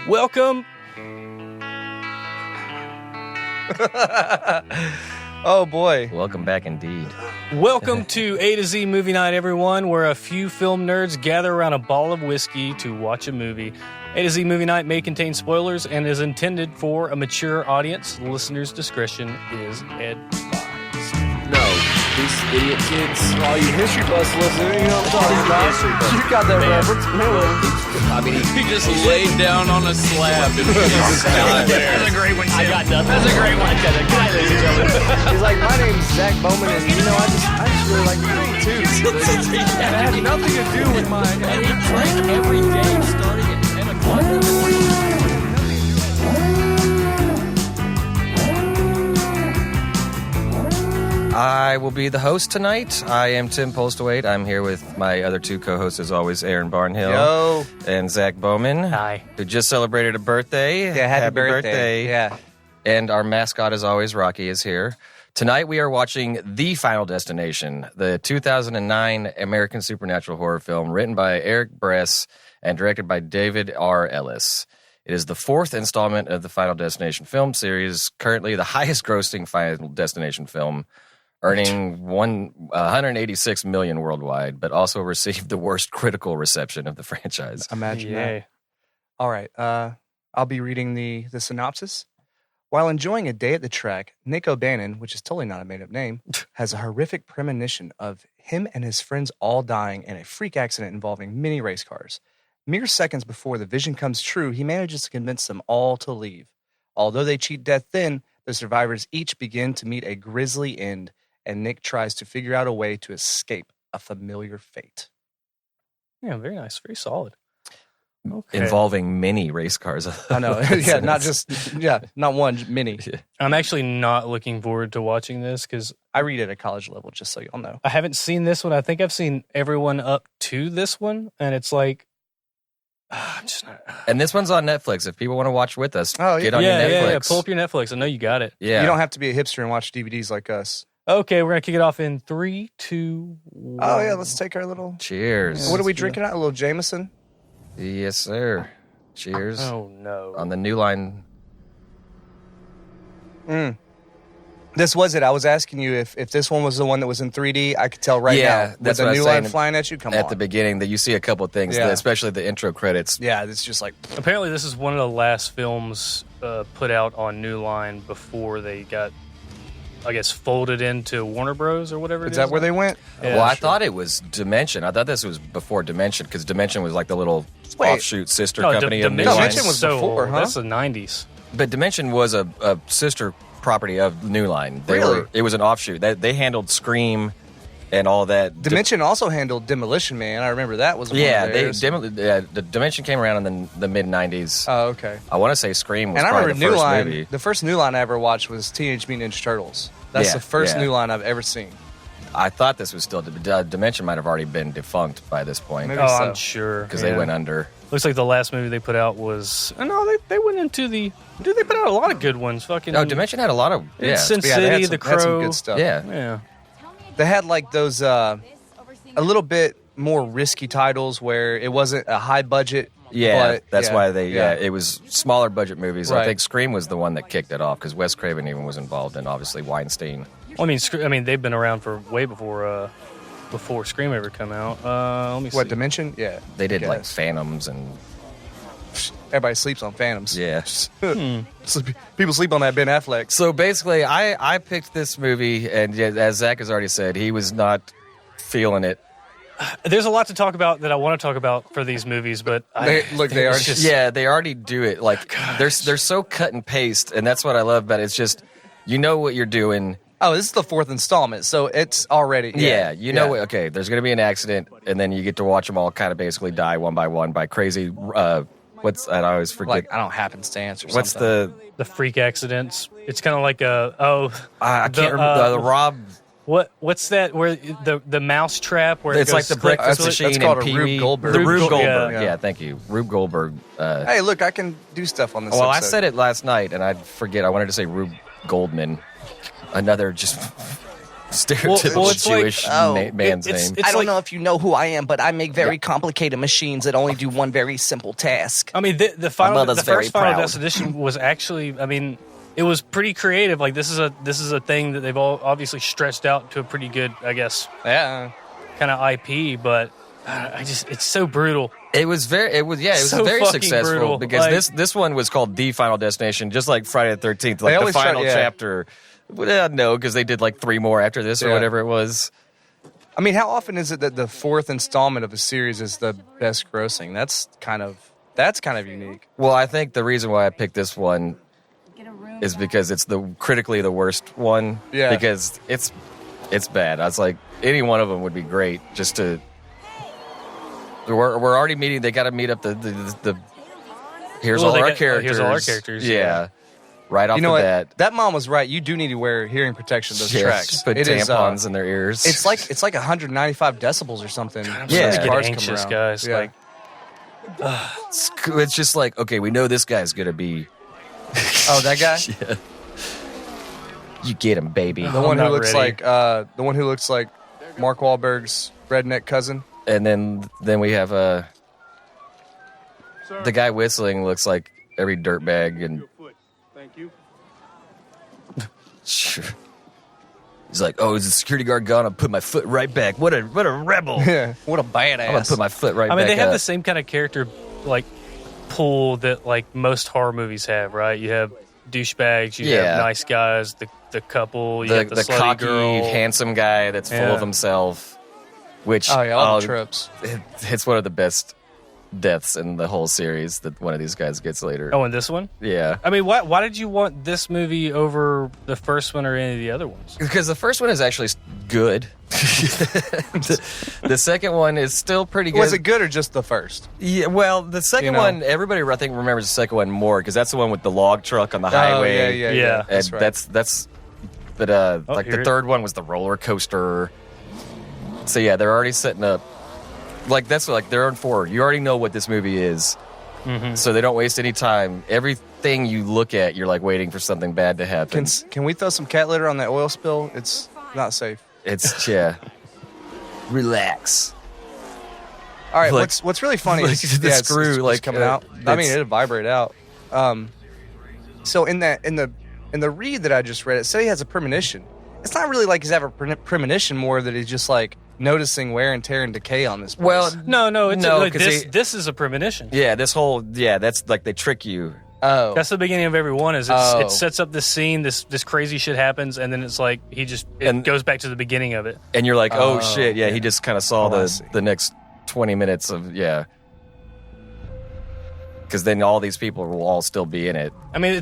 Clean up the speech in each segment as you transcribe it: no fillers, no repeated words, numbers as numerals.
Welcome. Oh boy. Welcome back indeed. Welcome to A to Z Movie Night, everyone, where a few film nerds gather around a bottle of whiskey to watch a movie. A to Z Movie Night may contain spoilers and is intended for a mature audience. Listeners' discretion is advised. No, these idiot kids. All you history buffs listening, you know what I'm talking about? You got that reference. I mean, he just laid down on a slab and just died there. That's a great one, Tim. I got nothing. That's a great one. Good night, ladies and gentlemen. He's like, my name's Zach Bowman, and you know, I just really like movie too. It had nothing to do with my. And he drank every day starting at 10 o'clock in the morning. I will be the host tonight. I am Tim Postlewaite. I'm here with my other two co-hosts, as always, Aaron Barnhill Yo. and Zach Bowman. Hi. Who just celebrated a birthday. Yeah, happy birthday. Yeah. And our mascot, as always, Rocky, is here. Tonight we are watching The Final Destination, the 2009 American supernatural horror film written by Eric Bress and directed by David R. Ellis. It is the fourth installment of the Final Destination film series, currently the highest-grossing Final Destination film, earning $186 million worldwide, but also received the worst critical reception of the franchise. Imagine that. All right. I'll be reading the synopsis. While enjoying a day at the track, Nick O'Bannon, which is totally not a made-up name, has a horrific premonition of him and his friends all dying in a freak accident involving many race cars. Mere seconds before the vision comes true, he manages to convince them all to leave. Although they cheat death thin, the survivors each begin to meet a grisly end, and Nick tries to figure out a way to escape a familiar fate. Yeah, very nice. Very solid. Okay. Involving many race cars. I know. Yeah, not one, many. I'm actually not looking forward to watching this because I read at a college level, just so y'all know. I haven't seen this one. I think I've seen everyone up to this one, and it's like, I'm just not. And this one's on Netflix. If people want to watch with us, Oh, get on your Netflix. Yeah. Pull up your Netflix. I know you got it. Yeah. You don't have to be a hipster and watch DVDs like us. Okay, we're going to kick it off in 3, 2, 1. Oh, yeah, let's take our little... Cheers. What are we drinking out? A little Jameson? Yes, sir. Cheers. Oh, no. On the New Line. This was it. I was asking you if this one was the one that was in 3D. I could tell right now. With that's the what I was new line saying flying at you, come at on. the beginning that you see a couple of things, Yeah. especially the intro credits. Yeah, it's just like... Apparently, this is one of the last films put out on New Line before they got, I guess, folded into Warner Bros. Or whatever it is. Is that where they went? Yeah, Well, I sure. thought it was Dimension. I thought this was before Dimension because Dimension was like the little Wait. offshoot sister No, company of New Dimension Line. Dimension was so before, old. huh? That's the 90s. But Dimension was a sister property of New Line. Really? It was an offshoot. They handled Scream and all that. Dimension also handled Demolition Man. I remember that was one Yeah, of theirs. the Dimension came around in the mid '90s. Oh, okay. I want to say Scream was And I probably remember the New first Line. movie. The first New Line I ever watched was Teenage Mutant Ninja Turtles. That's Yeah, the first yeah. New Line I've ever seen. I thought this was still Dimension might have already been defunct by this point Maybe Oh, so. I'm sure. because they went under. Looks like the last movie they put out was... No, they went into the... Dude, they put out a lot of good ones. Fucking... No, Dimension had a lot of Sin Yeah, they had City, some, The had some Crow. good stuff. yeah. Yeah. They had like those a little bit more risky titles where it wasn't a high budget. Yeah, but, that's yeah, why yeah. it was smaller budget movies. I Right. think Scream was the one that kicked it off because Wes Craven even was involved in obviously Weinstein. Well, I mean, they've been around for way before Scream ever come out. Let me see. What, Dimension? Yeah. They did like Yes. Phantoms and Everybody sleeps on Phantoms. yeah. People sleep on that Ben Affleck. So basically, I picked this movie, and yeah, as Zach has already said, he was not feeling it. There's a lot to talk about that I want to talk about for these movies, but They are it's just... Yeah, they already do it. Like they're so cut and paste, and that's what I love about it. It's just you know what you're doing. Oh, this is the fourth installment, so it's already... Yeah, you know what? Okay, there's going to be an accident, and then you get to watch them all kind of basically die one by one by crazy. What's I always forget. Like, I don't know, happenstance or What's something. the freak accidents. It's kind of like I can't remember the Rob. what's that where the mouse trap where It's it like goes the breakfast That's machine called and a Pee Rube Wee. Goldberg. The Rube Rube Goldberg, Goldberg. yeah. Yeah, thank you, Rube Goldberg. Hey, look, I can do stuff on this Well, I episode. said it last night, and I forget. I wanted to say Rube Goldman. Another just stereotypical well, it's like- Jewish man's name. I don't like- know if you know who I am, but I make very complicated machines that only do one very simple task. I mean, the mother's very first Final proud. Destination was actually, I mean, it was pretty creative. Like this is a thing that they've all obviously stretched out to a pretty good, I guess, Yeah. kind of IP. But it's so brutal. It was So very fucking successful brutal. because Like- this one was called The Final Destination, just like Friday the 13th, like the always try- final yeah. chapter. Well, no, because they did like 3 more after this or Yeah. whatever it was. I mean, how often is it that the 4th installment of a series is the best grossing? That's kind of unique. Well, I think the reason why I picked this one is because it's the critically the worst one. Yeah. Because it's bad. I was like, any one of them would be great. Just to we're already meeting. They got to meet up the here's Well, all they our got- characters. here's all our characters, Yeah. yeah. Right off You know the what? bat. That mom was right. You do need to wear hearing protection. Those Yeah, tracks. just put It is, tampons in their ears. It's like 195 decibels or something. I'm Yeah. starting to Cars get come anxious, around. guys. Yeah. Like, It's just like, okay, we know this guy's gonna be. Oh, that guy. Yeah. You get him, baby. The I'm one who not looks ready. like Mark Wahlberg's redneck cousin. And then we have the guy whistling looks like every dirtbag and Thank you. sure. He's like, oh, is the security guard gone? I'll put my foot right back. What a rebel. Yeah, what a badass. I'm gonna put my foot right I back. mean, they have up. the same kind of character like pool that like most horror movies have, right? You have douchebags, you Yeah. have nice guys, the couple, you the have the slutty cocky, girl. handsome guy that's full Yeah. of himself. Which Oh yeah, all the tropes. it's one of the best deaths in the whole series that one of these guys gets later. Oh, and this one? Yeah. I mean, why did you want this movie over the first one or any of the other ones? Because the first one is actually good. the second one is still pretty good. Was it good or just the first? Yeah, well, the second You know? one, everybody I think remembers the second one more because that's the one with the log truck on the highway. Oh, yeah. Yeah. And That's right. that's but like here the it- third one was the roller coaster. So yeah, they're already setting up. Like that's like they're on forward. You already know what this movie is, so they don't waste any time. Everything you look at, you're like waiting for something bad to happen. Can we throw some cat litter on that oil spill? It's not safe. It's yeah. Relax. All right, Like- what's really funny like is the it's screw, like, coming out. I mean, it's- it'll vibrate out. So in the read that I just read, it said he has a premonition. It's not really like he's having a premonition, more that he's just like noticing wear and tear and decay on this place. Well, No, it's No, like 'cause this is a premonition. yeah, that's like they trick you. oh, That's the beginning of every one. Oh. It sets up this scene, this crazy shit happens, and then it's like it And- goes back to the beginning of it. And you're like, oh, Oh, shit, yeah, yeah. he just kind of saw Oh, I see. the next 20 minutes of, yeah. Because then all these people will all still be in it. I mean,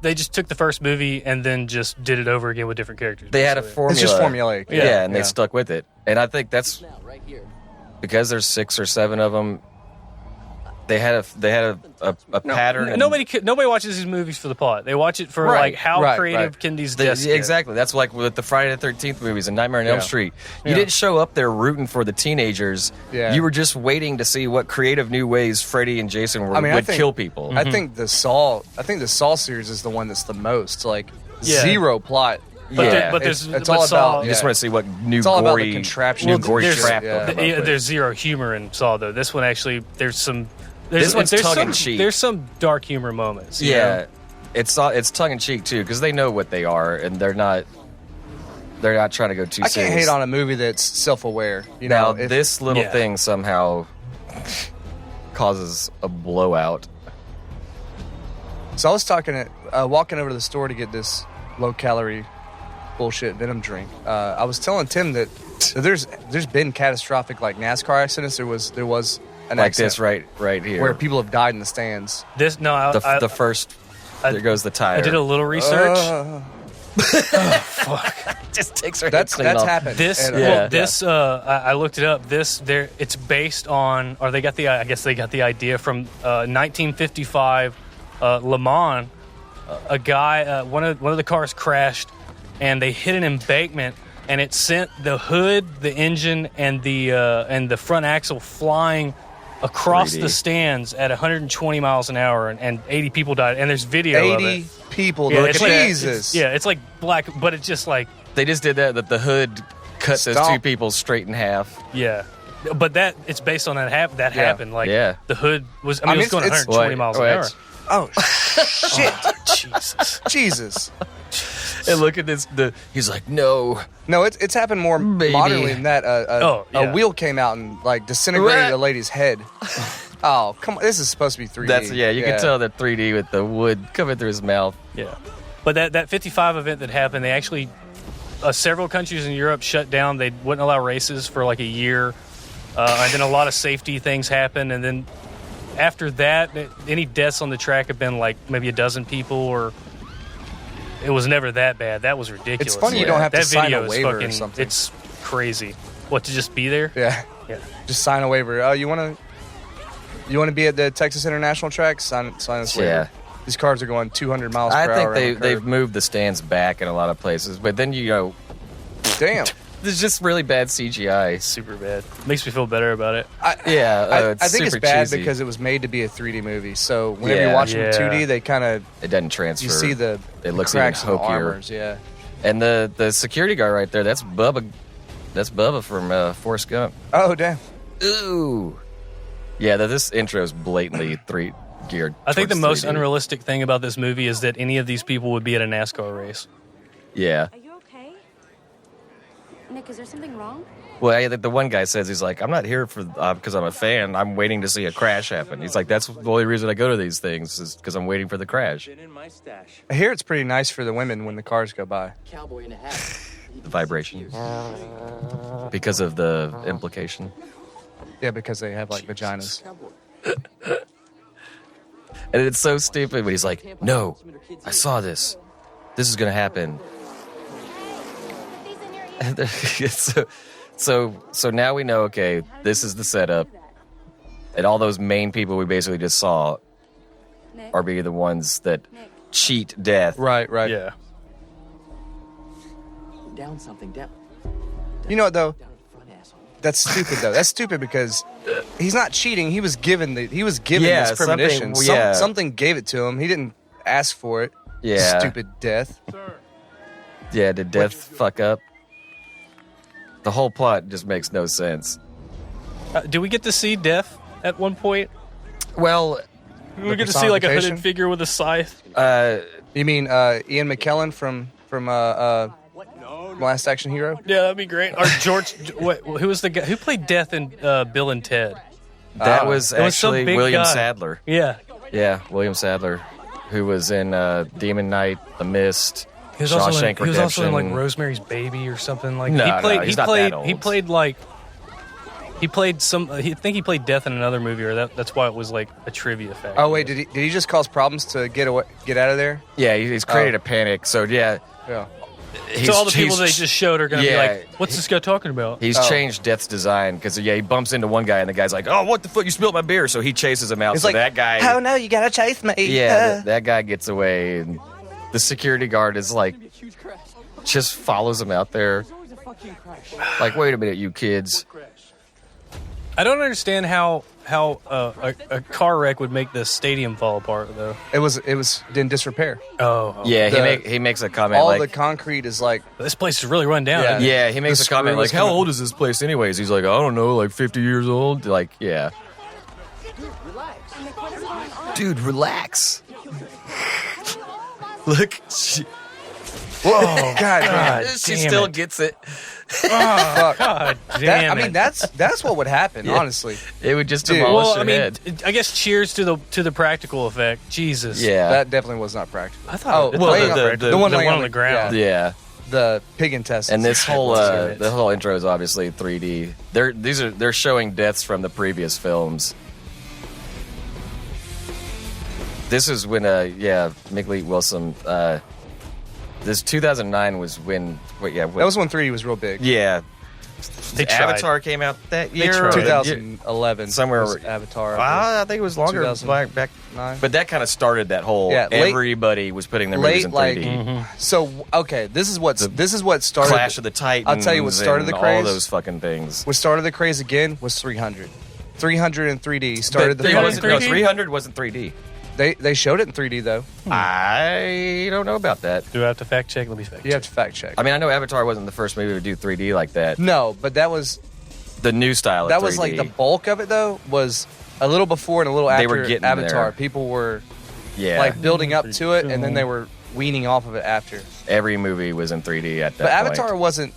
they just took the first movie and then just did it over again with different characters. They had a basically. formula. it's just formulaic. Yeah, and Yeah. they stuck with it. And I think that's because there's 6 or 7 of them. They had a pattern. and Nobody watches these movies for the plot. They watch it for Right, like how right, creative right. can these they- deaths get. exactly. That's like with the Friday the 13th movies and Nightmare on Elm Yeah. Street. You Yeah. didn't show up there rooting for the teenagers. Yeah. You were just waiting to see what creative new ways Freddy and Jason I mean, I would think- kill people. I think the Saw series is the one that's the most like Yeah. zero plot. But, Yeah. there, but It's- there's it's but all Saw- about- You just want to see what new It's all about gory the contraption. new Well, gory there's- trap. yeah. they'll come up with. There's zero humor in Saw though. This one actually there's This one's there's tongue in some, cheek. There's some dark humor moments. you Yeah, know? it's tongue in cheek too because they know what they are and they're not trying to go too I can't serious. hate on a movie that's self-aware. You Now know, if- this little Yeah. thing somehow causes a blowout. So I was walking over to the store to get this low-calorie bullshit Venom drink. I was telling Tim that there's been catastrophic like NASCAR accidents. There was an Like accident this right here. where people have died in the stands. This no, I, the, I, the first I- there goes the tire. I did a little research. just takes her That's head clean off. happened. This, And, Yeah. well, this, I looked it up. It's based on, or they got the, I guess they got the idea from 1955, Le Mans. A guy, one of the cars crashed, and they hit an embankment, and it sent the hood, the engine, and the front axle flying across 3D. the stands at 120 miles an hour, and 80 people died. And there's video of 80 it. people. Yeah, Look it's at like- Jesus. Yeah, it's like black, but it's just like, They just did that the hood cut those Stop. two people straight in half. yeah. But it's based on that Yeah. happened. Like, Yeah. the hood was, I mean, I it mean, was going it's- 120 miles an hour. Oh, shit. Jesus. Jesus. And look at this. He's like, no. No, it's happened more Baby. modernly than that. Oh, yeah. A wheel came out and like disintegrated What? a lady's head. Oh, come on. This is supposed to be 3D. That's you can tell that 3D with the wood coming through his mouth. Yeah. But that 55 event that happened, they actually, several countries in Europe shut down. They wouldn't allow races for like a year. And then a lot of safety things happened. And then after that, any deaths on the track have been like maybe a dozen people, or it was never that bad. That was ridiculous. It's funny you don't have to that sign video a is waiver or fucking, something. It's crazy. What, to just be there? Yeah. Yeah. Just sign a waiver. Oh, you want to be at the Texas International track? Sign this waiver. Yeah. These cars are going 200 miles I per think hour. they've moved the stands back in a lot of places, but then Damn. there's just really bad CGI. Super bad. Makes me feel better about it. Yeah, I think it's super bad cheesy. because it was made to be a 3D movie. So whenever Yeah. you watch them in Yeah. 2D, they kind of It doesn't transfer. you see the It looks cracks in even the hokier. armors. Yeah. And the security guard right there, that's Bubba. That's Bubba from Forrest Gump. Oh damn. Ooh. Yeah, this intro is blatantly geared. I think the towards most 3D. unrealistic thing about this movie is that any of these people would be at a NASCAR race. Yeah. Are you okay? Nick, is there something wrong? Well, the one guy says he's like, I'm not here for because I'm a fan. I'm waiting to see a crash happen. He's like, that's the only reason I go to these things is because I'm waiting for the crash. I hear it's pretty nice for the women when the cars go by. Cowboy in a hat. The vibration because of the implication. Yeah, because they have like vaginas. And it's so stupid when he's like, no, I saw this. This is going to happen. And so now we know, okay, this is the setup. And all those main people we basically just saw Nick? are being the ones that Nick. cheat death. Right. Yeah. Down something, down. You know what though? Down in front, asshole. That's stupid though. That's stupid because he's not cheating. He was given Yeah, this premonition. something- yeah. Something gave it to him. He didn't ask for it. Yeah. Stupid death. Yeah, did death fuck up? The whole plot just makes no sense. Do we get to see Death at one point? Well, Do we get to see like a personification? hooded figure with a scythe? You mean Ian McKellen from Last Action Hero? Yeah, that'd be great. Or George, who was the guy who played Death in Bill and Ted? that was It was some actually big William guy. Sadler. Yeah, Yeah, William Sadler, who was in Demon Knight, The Mist, he was also Shawshank in, he was also in like Redemption. Rosemary's Baby or something like. No, he no, played. he's he not played. that He old. played like. He played some. I think he played Death in another movie, or that's why it was like a trivia fact. Oh wait, did he just cause problems to get out of there? Yeah, he's created Oh. a panic. So yeah, Yeah. he's, So all the people he's- they just showed are going to Yeah. be like, "What's this guy talking about?" He's Oh. changed Death's design because he bumps into one guy and the guy's like, "Oh, what the fuck? You spilled my beer!" So he chases him out. It's so like that guy, Oh no, you gotta chase me. yeah, that guy gets away, and the security guard is like, Huge crash. just follows him out there. There's always a fucking crash. Like, wait a minute, you kids. I don't understand how a car wreck would make the stadium fall apart, though. It was in disrepair. Oh, Yeah, The- he makes a comment All like, the concrete is like this place is really run down. Yeah. isn't it? yeah, he makes The a comment screw was like, "How coming- old is this place, anyways?" He's like, "I don't know, like 50 years old." Like, yeah, Nick, what is going on? dude, relax. Look, she whoa, God, she damn still it. gets it. fuck. God That, damn I it. mean, that's what would happen, Yeah. honestly. It would just Dude. demolish well, her I mean, head. I guess cheers to the practical effect. Jesus. Yeah, That definitely was not practical. I thought. Oh, I well, thought laying the- on- the one one laying on the ground. yeah. The pig intestines. And this whole Damn it. the whole intro is obviously 3D. They're showing deaths from the previous films. This is when Mick Wilson. This 2009 was when. that was when 3D was real big. yeah. They tried. Avatar came out that year. tried. 2011. Somewhere was where- Avatar. I think it was longer 2009. back. But that kind of started that whole. Yeah, late- everybody was putting their movies late in 3D. like so. Okay, this is what started. Clash of the Titans. I'll tell you what started and the all craze. those fucking things. What started the craze again was 300. 300 in 3D started the 300 fucking. in 3D? 300 wasn't 3D. They showed it in 3D though. I don't know about that. Do I have to fact check? Let me fact You check. have to fact check. I mean, I know Avatar wasn't the first movie to do 3D like that. No, but that was The new style of that 3D. was like the bulk of it though was a little before and a little They after were getting Avatar. there. People were yeah. like building up to it, and then they were weaning off of it after. Every movie was in 3D at that But point.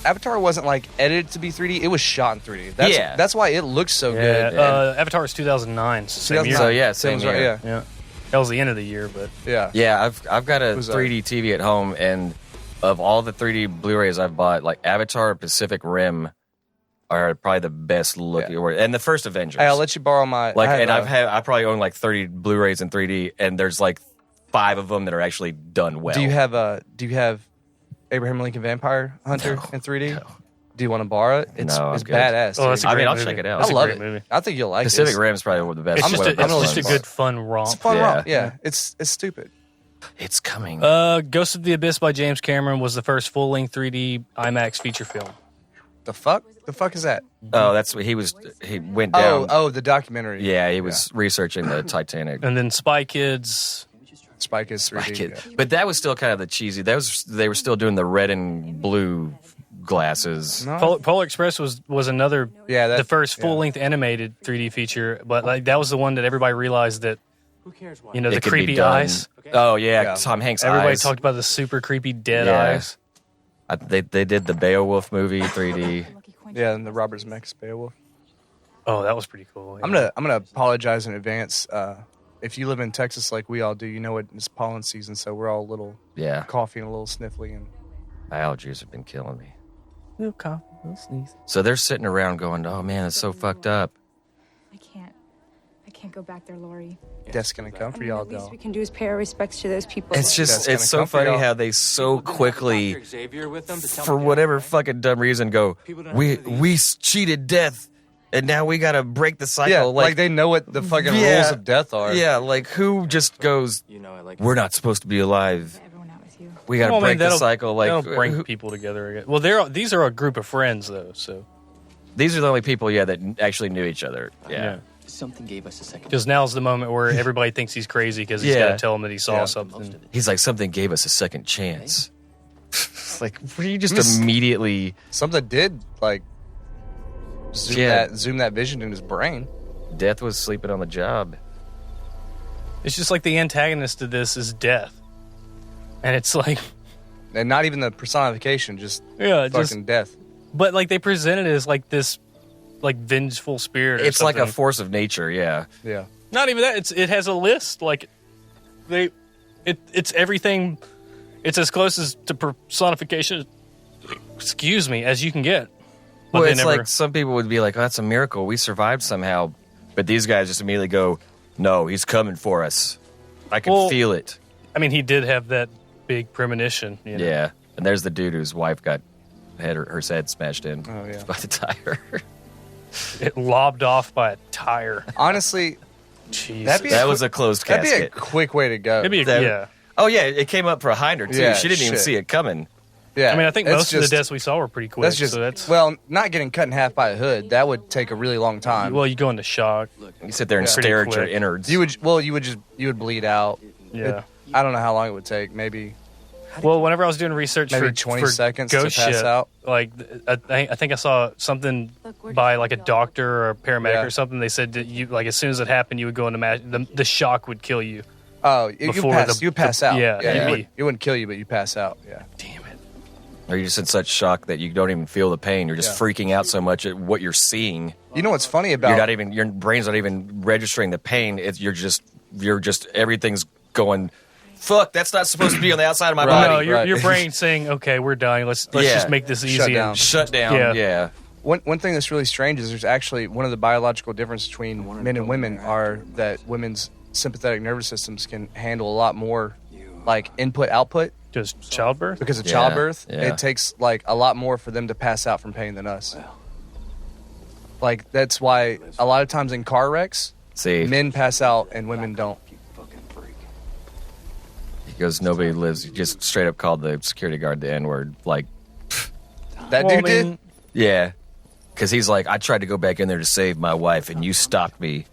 Avatar wasn't like edited to be 3D. It was shot in 3D. Yeah. That's why it looks so Yeah, good. Avatar was 2009. Same year. 2009. So yeah, same Sounds right, year. yeah. Yeah. That was the end of the year, but Yeah. Yeah, I've got a was, 3D TV at home, and of all the 3D Blu-rays I've bought, like Avatar and Pacific Rim are probably the best looking. And the first Avengers. Hey, I'll let you borrow my. like, I have and a- I probably own like 30 Blu-rays in 3D, and there's like 5 of them that are actually done well. Do you have Abraham Lincoln Vampire Hunter in 3D? No. Do you want to borrow it? It's No, I'm it's good. badass. oh, that's dude. a I great mean, I'll movie. check it out. I That's a love great it. movie. I think you'll like Pacific it. Rim's probably one of the best. It's I'm just, gonna- a, I'm it's gonna just a let good fun romp. It's a fun Yeah. romp. Yeah, it's stupid. It's coming. Ghost of the Abyss by James Cameron was the first full-length 3D IMAX feature film. The fuck? The fuck is that? Oh, that's what he was. He went down. Oh, the documentary. Yeah, he was researching the Titanic. And then Spy Kids. Spike is 3D. Like it. yeah. But that was still kind of the cheesy. They were still doing the red and blue glasses. No? Polar Express was another, Yeah, the first yeah. full-length animated 3D feature, but like that was the one that everybody realized that, you know, It the could be creepy done. eyes. Oh yeah, Yeah. Tom Hanks. Everybody eyes. talked about the super creepy dead Yeah. eyes. They did the Beowulf movie 3D. Yeah, and the Robert Zemeckis Beowulf. Oh, that was pretty cool. I'm gonna apologize in advance. If you live in Texas like we all do, you know it's pollen season, so we're all a little Yeah, coughy and a little sniffly. And my allergies have been killing me. Little cough, little sneeze. So they're sitting around going, "Oh man, it's so fucked up." I can't go back there, Lori. Death's gonna come for y'all, the least though. we can do is pay our respects to those people. It's just, That's it's so gonna come for funny y'all. how they so quickly, Xavier with them to tell for them whatever right? fucking dumb reason, go, we cheated death, and now we gotta break the cycle. Yeah, like they know what the fucking Yeah. rules of death are. Yeah, like who just goes, You know, I like we're not supposed to be alive. everyone out with you. We gotta Well, I mean, break the that'll- cycle. Like that'll bring who- people together again. Well, these are a group of friends though, so these are the only people, yeah, that actually knew each other. Yeah. something gave us a second. because now's the moment where everybody thinks he's crazy because he's Yeah. got to tell him that he saw Yeah. something. He's like, something gave us a second chance. It's like, were you just Miss- immediately Something did like zoom Yeah. that vision in his brain. death was sleeping on the job? It's just like the antagonist of this is death, and it's like, And not even the personification, just yeah, fucking just death. but like they present it as like this, like vengeful spirit. Or It's like a something. force of nature. Yeah. Yeah. Not even that. It has a list. Like it's everything. It's as close as to personification. Excuse me, as you can get. But Well, they it's never- like some people would be like, oh, that's a miracle. We survived somehow. But these guys just immediately go, no, he's coming for us. I can Well, feel it. I mean, he did have that big premonition. You know? Yeah. And there's the dude whose wife got her head smashed in Oh, yeah. by the tire. It lobbed off by a tire. Honestly, Jeez. That'd be That was a closed that'd be a casket. quick way to go. Maybe a, that- yeah. Oh, yeah. It came up for a hinder, too. Yeah, she didn't even shit. see it coming. Yeah. I mean, I think that's most of just- the deaths we saw were pretty quick. That's just so that's well, not getting cut in half by a hood. That would take a really long time. well, you go into shock. You sit there and Yeah. stare at Pretty your quick. innards. you would bleed out. Yeah. I don't know how long it would take. Maybe Well, whenever I was doing research Maybe for 20 for seconds to ghost pass shit, out. like I think I saw something Look, we're by just like a gonna go. doctor or a paramedic Yeah. or something. They said that you like as soon as it happened, you would go into the shock would kill you. you Before pass out. yeah, it wouldn't kill you, but you pass out. Yeah. Damn it! Or you're just in such shock that you don't even feel the pain. You're just Yeah. freaking out so much at what you're seeing. You know what's funny about Your brain's not even registering the pain. You're just everything's going, fuck, that's not supposed to be on the outside of my Right. No, body. right. your brain's saying, okay, we're dying. Let's Yeah. just make this easy. Shut and- down. Shut down. Yeah. Yeah. One thing that's really strange is there's actually one of the biological differences between men and women are that women's sympathetic nervous systems can handle a lot more like input output Just childbirth. because of Yeah, childbirth. yeah. It takes like a lot more for them to pass out from pain than us. Like that's why a lot of times in car wrecks, See, men pass out and women don't. he goes, nobody lives. He just straight up called the security guard the N word. Like, That Well, dude I mean, did. yeah. Because he's like, I tried to go back in there to save my wife, and you stopped me.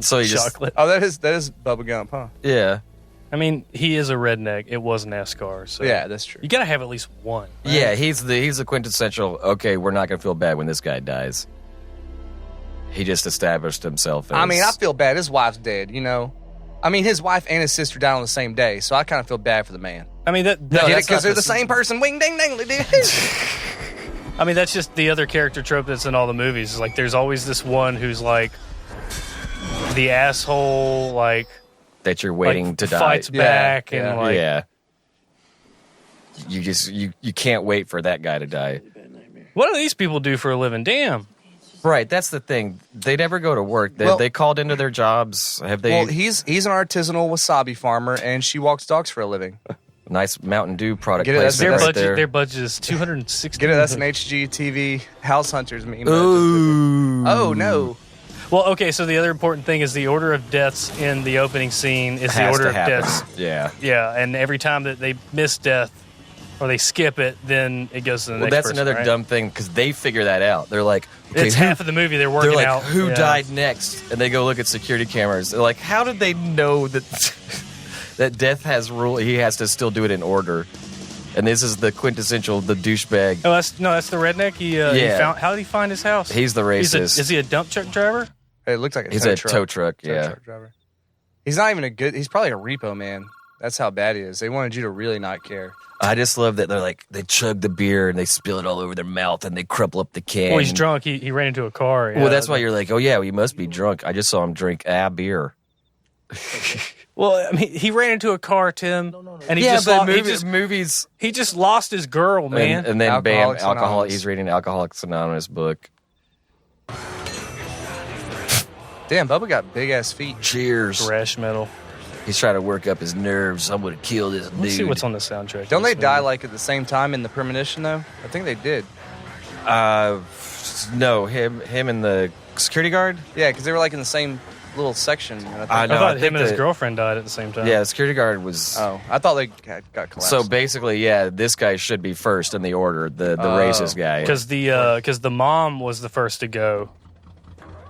So he just- chocolate. Oh, that is Bubba Gump, huh? Yeah. I mean, he is a redneck. It was NASCAR, so Yeah, that's true. you got to have at least one. right? Yeah, he's the quintessential, okay, we're not going to feel bad when this guy dies. He just established himself as... I mean, I feel bad. His wife's dead, you know? I mean, his wife and his sister died on the same day, so I kind of feel bad for the man. I mean that. No, Get it? that's Because not they're the the same person. Wing, ding, ding, dude. I mean, that's just the other character trope that's in all the movies. Is like, there's always this one who's like the asshole, like that you're waiting like, to die. fights back, yeah. and like yeah. You can't wait for that guy to die. what do these people do for a living? Damn. Right, that's the thing. They never go to work. They called into their jobs. Have they? Well, he's an artisanal wasabi farmer, and she walks dogs for a living. Nice Mountain Dew product Get it, that's placement right Their there. budget is $260. Get it? That's an HGTV House Hunters meme. Ooh. Oh, no. Well, okay. So the other important thing is the order of deaths in the opening scene is the Has order to of happen. deaths. Yeah. Yeah, and every time that they miss death or they skip it, then it goes to the Well, next that's person, another right? dumb thing because they figure that out. They're like, okay, It's half of the movie they're working they're like, out. who Yeah. died next? And they go look at security cameras. They're like, how did they know that that death has rule? He has to still do it in order. And this is the quintessential, the douchebag. Oh, that's the redneck. He Yeah. found. How did he find his house? He's the racist. Is he a dump truck driver? It looks like a He's tow a truck. tow truck, Tow yeah. truck driver. He's not even a good... He's probably a repo man. That's how bad he is. They wanted you to really not care. I just love that they're like, they chug the beer and they spill it all over their mouth and they crumple up the can. Well, he's drunk. He ran into a car. Yeah. Well, that's why you're like, oh, yeah, well, you must be drunk. I just saw him drink beer. Well, I mean, he ran into a car, Tim, and he Yeah, just but lost, movies... he just lost his girl, man. And then, bam, Alcoholics alcohol. Anonymous. He's reading Alcoholics Anonymous book. Damn, Bubba got big-ass feet. Cheers. Thrash metal. He's trying to work up his nerves. I'm going to kill this dude. Let's see what's on the soundtrack. Don't they This die, movie. like, at the same time in the premonition, though? I think they did. No, him and the security guard. Yeah, because they were, like, in the same little section. And I think, I I know. thought think him and his that- girlfriend died at the same time. Yeah, the security guard was. Oh, I thought they got collapsed. So basically, yeah, this guy should be first in the order. The racist guy. because the mom was the first to go,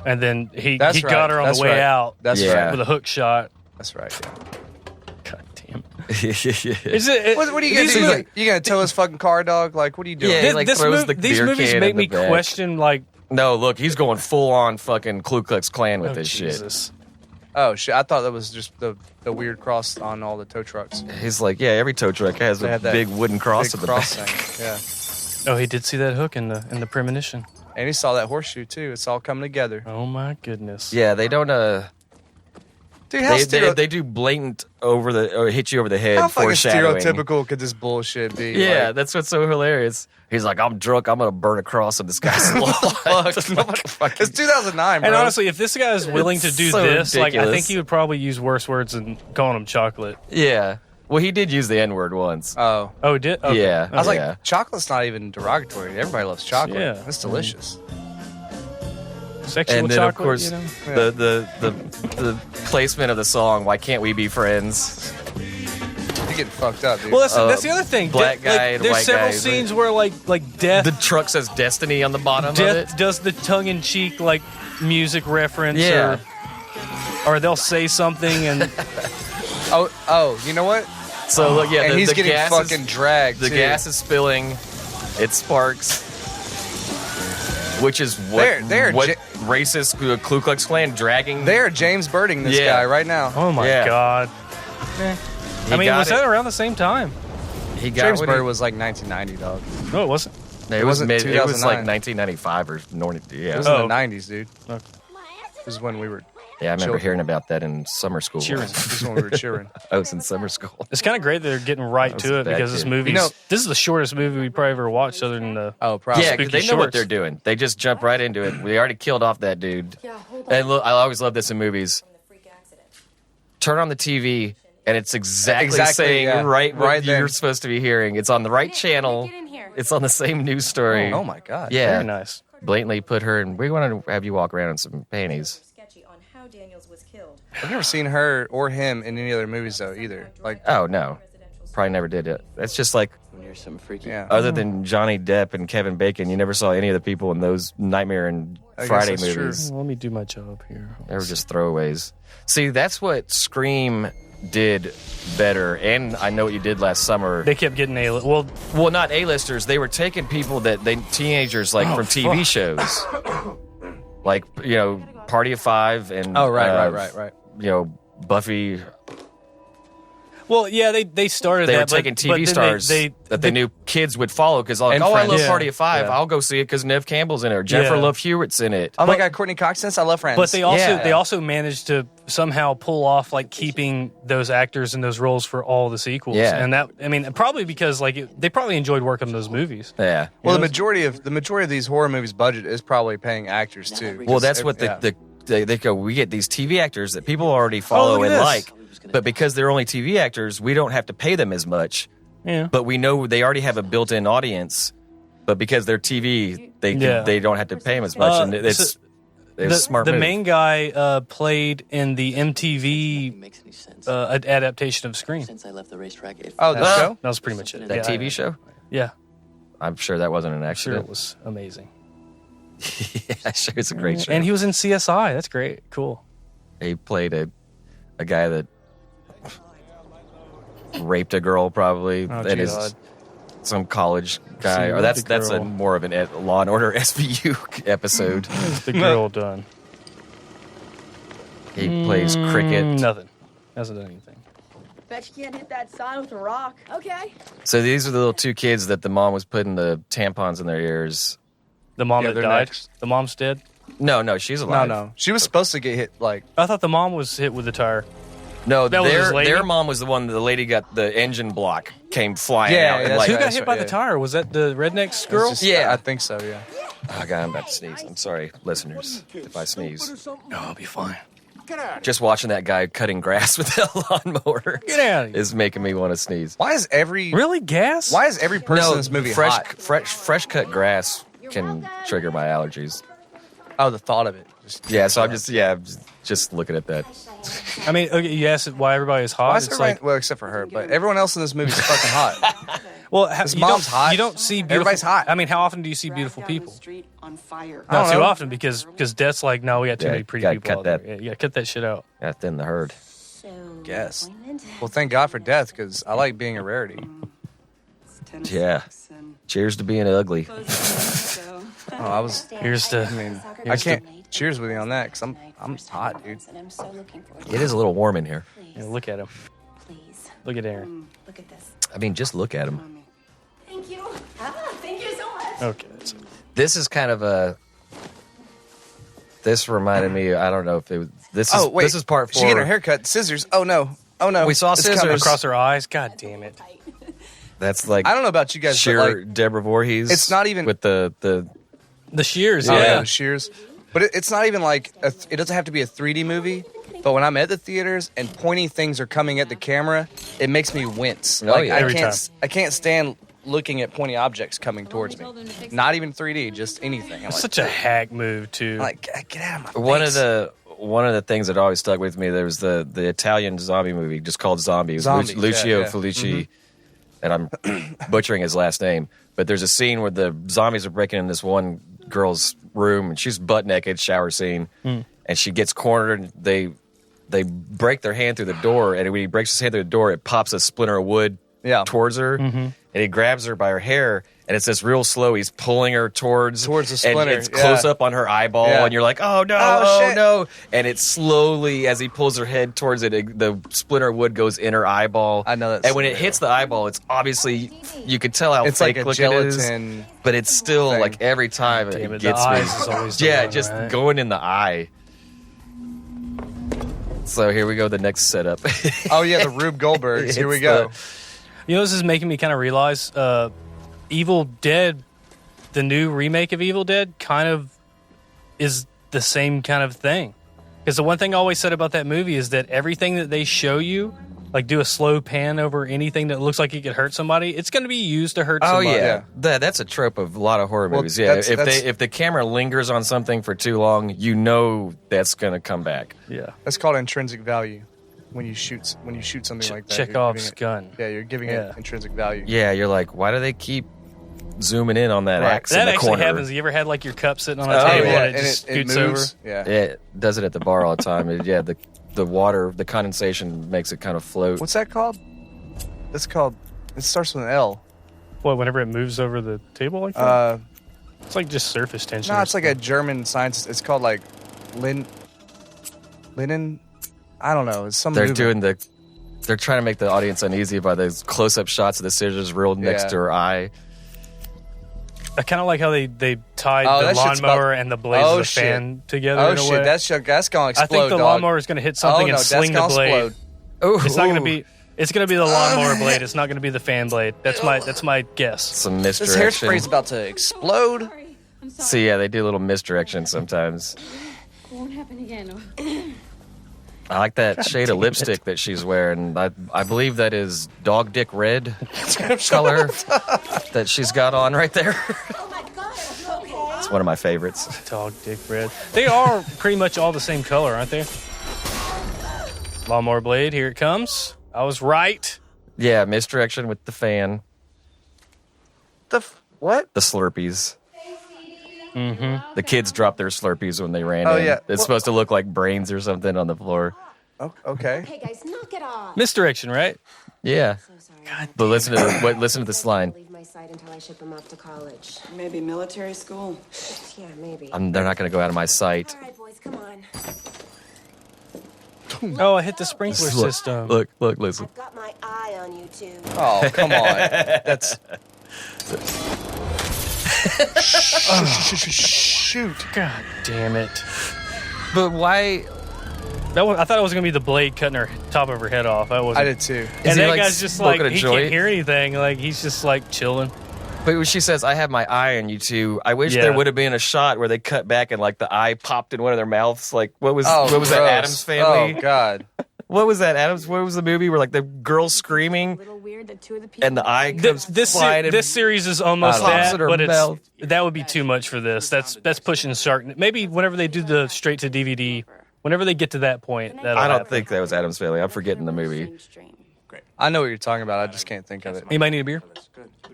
and then he That's got right. her on That's the way right. out. That's Yeah. right. with a hook shot. That's right. Yeah. God damn. yeah, Is it? What are you gonna these do? movies- You gonna tow his fucking car, dog? Like, what are you doing? Yeah. This, He, like, this throws mov- the these beer movies can make in the me back. question, like, No, look, he's going full on fucking Ku Klux Klan with oh, this shit. Jesus. Oh shit! I thought that was just the weird cross on all the tow trucks. He's like, yeah, every tow truck has They a had that big wooden cross Big in the cross back. thing. Yeah, Oh, he did see that hook in the premonition. and he saw that horseshoe too. It's all coming together. Oh my goodness. Yeah, they don't. Dude, how, They do blatant or hit you over the head how fucking foreshadowing. stereotypical could this bullshit be? Yeah, Like, that's what's so hilarious. He's like, I'm drunk. I'm gonna burn a cross in this guy's lawn. it's 2009, bro. And honestly, if this guy is willing to It's do so this, like, I ridiculous. think he would probably use worse words than calling him chocolate. Yeah. Well, he did use the N word once. Oh, Oh, he did? Okay. Yeah. I was Yeah. like, chocolate's not even derogatory. Everybody loves chocolate. Yeah. It's delicious. Sexual And then, chocolate, of course, you know? the placement of the song "Why Can't We Be Friends." You're getting fucked up, dude. Well, that's the other thing. black guy and there's white several guy, scenes where like death The truck says "Destiny" on the bottom of death it. does the tongue in cheek like music reference, Yeah. or they'll say something and oh, you know what? So look, yeah, And the, he's the getting gas fucking is, dragged. The too. gas is spilling. It sparks. Which is what They're racist Ku Klux Klan dragging. They're James Birding this Yeah. guy right now. oh my Yeah. god. He I mean, got was it. that around the same time? He got James what Bird he- was like 1990, dog. No, it wasn't. It was wasn't mid. It was like 2009. 1995 or yeah. It was Oh. in the 90s, dude. Okay. This is when we were. Yeah, I remember children. hearing about that in summer school. Cheering. This is when we were cheering. I was in summer school. It's kind of great that they're getting right That was to a it bad because this kid. movie, You know- this is the shortest movie we probably ever watched, other than the. Oh, probably. Yeah, because they Spooky know what shorts. they're doing. They just jump right into it. We already killed off that dude. Yeah, hold on. And look, I always love this in movies. From the freak accident. Turn on the TV, and it's exactly Exactly, saying yeah. right what Right then. you're supposed to be hearing. It's on the right channel. Get in here. It's on the same news story. Oh my god. Yeah. Very nice. Blatantly put her in. We want to have you walk around in some panties. Sketchy on how Daniels was killed. I've never seen her or him in any other movies though either. Like, Oh, no. Residential probably never did it. It's just like, When you're some freaky. Yeah. other than Johnny Depp and Kevin Bacon, you never saw any of the people in those Nightmare and I guess Friday that's true. movies. Let me do my job here. They were just throwaways. See, that's what Scream did better. And I Know What You Did Last Summer. They kept getting a well. Well, not A-listers. They were taking people that teenagers like from TV shows, like Party of Five and Oh, right. Buffy. Well, yeah, they started. They that, were taking but TV then stars that they knew kids would follow because like, And I Friends. love Yeah. Party of Five. Yeah. I'll go see it because Nev Campbell's in it. Or Jennifer Yeah. Love Hewitt's in it. Oh my God, Courtney Cox in this? I love Friends. But they Yeah. also managed to somehow pull off like keeping those actors in those roles for all the sequels. Yeah. And that, I mean, probably because they probably enjoyed working on those movies. Yeah. well, You the know, majority of these horror movies' budget is probably paying actors too. Well, that's what Yeah. they go. We get these TV actors that people already follow look at and this. like, but because they're only TV actors, we don't have to pay them as much. Yeah. But we know they already have a built-in audience. But because they're TV, Yeah. they don't have to pay them as much, and it's so a smart the move. main guy played in the MTV Makes any sense. adaptation of Scream. Since I left the racetrack, it Oh, the Ah. show? That was pretty much it. that yeah, TV show. Yeah, I'm sure that wasn't an sure, accident. it was amazing. Yeah, sure, it's a great show. And he was in CSI. That's great. Cool. He played a guy that raped a girl, probably, Oh, and is God. some college guy. See, Or that's raped a a girl. more of an Law and Order SVU episode. The girl done. He plays cricket. Nothing. Hasn't done anything. Bet you can't hit that sign with a rock. Okay. So these are the little two kids that the mom was putting the tampons in their ears. The mom Yeah, that they're died. next. The mom's dead. No, she's No, alive. no. She was supposed to get hit like I thought the mom was hit with the tire. No, That was his lady? their mom was the one. The lady got the engine block came flying Yeah, out. yeah, and that's like, Who right. got hit by the yeah. tire? Was that the redneck girl? It's just- Yeah. I think so. Yeah. oh God, I'm about to sneeze. I'm sorry, listeners, if I sneeze. No, I'll be fine. Just watching that guy cutting grass with that lawnmower Get out of here. is making me want to sneeze. Why is every Really, gas? Why is every person in this movie hot? fresh cut grass can trigger my allergies. Oh, the thought of it. Yeah, so I'm just looking at that. I mean, okay, you asked why everybody is hot. Why is It's everybody, like, well, except for her, but everyone else in this movie is fucking hot. well, His you mom's don't, hot. You don't see beautiful. Everybody's hot. I mean, how often do you see beautiful people? Street on fire. I don't Not too know. often because Death's like, no, we got too Yeah, many pretty gotta people cut out that. there. Yeah, you gotta cut that shit out. Gotta thin the herd. So, Guess. appointment? Well, thank God for death because I like being a rarity. Yeah. Cheers to being ugly. Oh, I was. Here's the. I mean, I Here's can't cheers with you on that because I'm hot, dude. And I'm so looking forward to It is a little warm in here. Yeah, look at him. Please, Look at Aaron. look at this. I mean, just look at him. Thank you. Thank you so much. Okay. that's it. This is kind of a. This reminded me. I don't know if it was. This is. Oh wait, This is part 4. She getting her hair cut. Scissors. Oh no. Oh no. We saw It's scissors. coming. Across her eyes. God damn it. That's like I don't know about you guys, but sheer like, Deborah Voorhees. it's not even- with the The shears. oh, Yeah. the shears. But it's not even like it doesn't have to be a 3D movie. But when I'm at the theaters and pointy things are coming at the camera, it makes me wince. Oh, yeah. Every time. I can't stand looking at pointy objects coming towards me. Not even 3D, just anything. I'm like, Such a hack move too. I'm like, get out of my one face. of the things that always stuck with me. There was the Italian zombie movie just called Zombie. It was Zombies, Lucio yeah. Fulci, and I'm butchering his last name. But there's a scene where the zombies are breaking in this one girl's room, and she's butt naked, shower scene, and she gets cornered. And they break their hand through the door, and when he breaks his hand through the door, it pops a splinter of wood Yeah. towards her, and he grabs her by her hair, and it's this real slow. He's pulling her towards the splinter, and it's yeah. close up on her eyeball, Yeah. and you're like, oh no, Oh, oh shit. no, and it slowly, as he pulls her head towards it, the splinter of wood goes in her eyeball. I know that and when it scene. hits the eyeball, it's obviously you can tell how It's fake like a looking it is, gelatin but it's still thing. like every time Damn it it, gets the me. eyes is always the Yeah, one, just right? going in the eye. So here we go, the next setup. Oh yeah, the Rube Goldbergs. Here we It's go. You know, this is making me kind of realize Evil Dead, the new remake of Evil Dead, kind of is the same kind of thing. Because the one thing I always said about that movie is that everything that they show you, like do a slow pan over anything that looks like it could hurt somebody, it's going to be used to hurt Oh somebody. yeah, that's a trope of a lot of horror Well, movies. Yeah, that's- if the camera lingers on something for too long, you know that's gonna come back. Yeah. That's called intrinsic value. when you shoot something like that. Chekhov's gun. You're giving it intrinsic value. Yeah, you're like, why do they keep zooming in on that Right. axe That in the actually corner? happens. You ever had like your cup sitting on a Oh, table yeah, and it just scoots moves. over? Yeah. Yeah, it does it at the bar all the time. The water, the condensation makes it kind of float. What's that called? It's called. It starts with an L. What? Whenever it moves over the table like that? It's like just surface tension. No, or it's like a German scientist. It's called like linen. I don't know. It's some. They're movement. they're trying to make the audience uneasy by those close-up shots of the scissors real next Yeah. to her eye. I kind of like how they tied Oh, the that shit's lawnmower about- and the blades Oh, of the shit. fan together. Oh in a shit! way. That's gonna explode. I think the dog. lawnmower is going to hit something Oh, no, and sling the that's gonna blade. explode. Ooh, It's not going to be. It's going to be the lawnmower blade. It's not going to be the fan blade. That's my guess. some This misdirection. hairspray's about to explode. So yeah, they do a little misdirection sometimes. It won't happen again. I like that shade of lipstick that she's wearing. I believe that is dog dick red color that she's got on right there. Oh my God, are you okay? It's one of my favorites. Dog dick red. They are pretty much all the same color, aren't they? Lawnmower blade. Here it comes. I was right. Yeah, misdirection with the fan, What? the Slurpees. Mm-hmm. The kids dropped their Slurpees when they ran Oh, in. yeah. It's supposed to look like brains or something on the floor. Oh, okay. Hey guys, knock it off. Misdirection, right? Yeah. So sorry. But listen to this line. Leave my side until I ship him off to college. Maybe military school. Yeah, maybe. They're not going to go out of my sight. All right, boys, come on. Oh, I hit the sprinkler system. Look, listen. I've got my eye on you two. Oh, come on. That's. Shoot. God damn it. But why? I thought it was going to be the blade cutting her top of her head off. I wasn't. I did too. Is And he, that like, guy's just like, smoking a he joint? can't hear anything. Like, he's just like chilling. But when she says, I have my eye on you two, I wish Yeah. there would have been a shot where they cut back and like the eye popped in one of their mouths. Like, what was Oh, that gross. Addams Family? Oh God. What was that Addams? What was the movie where like the girl A screaming little weird that two of the people. and the eye comes This flying and this series is almost pops that, in her but mouth. that would be too much for this. That's pushing Shark. Maybe whenever they do the straight to DVD, whenever they get to that point, that'll I don't happen. think that was Addams Family. I'm forgetting the movie. I know what you're talking about. I just can't think of it. Anybody need a beer?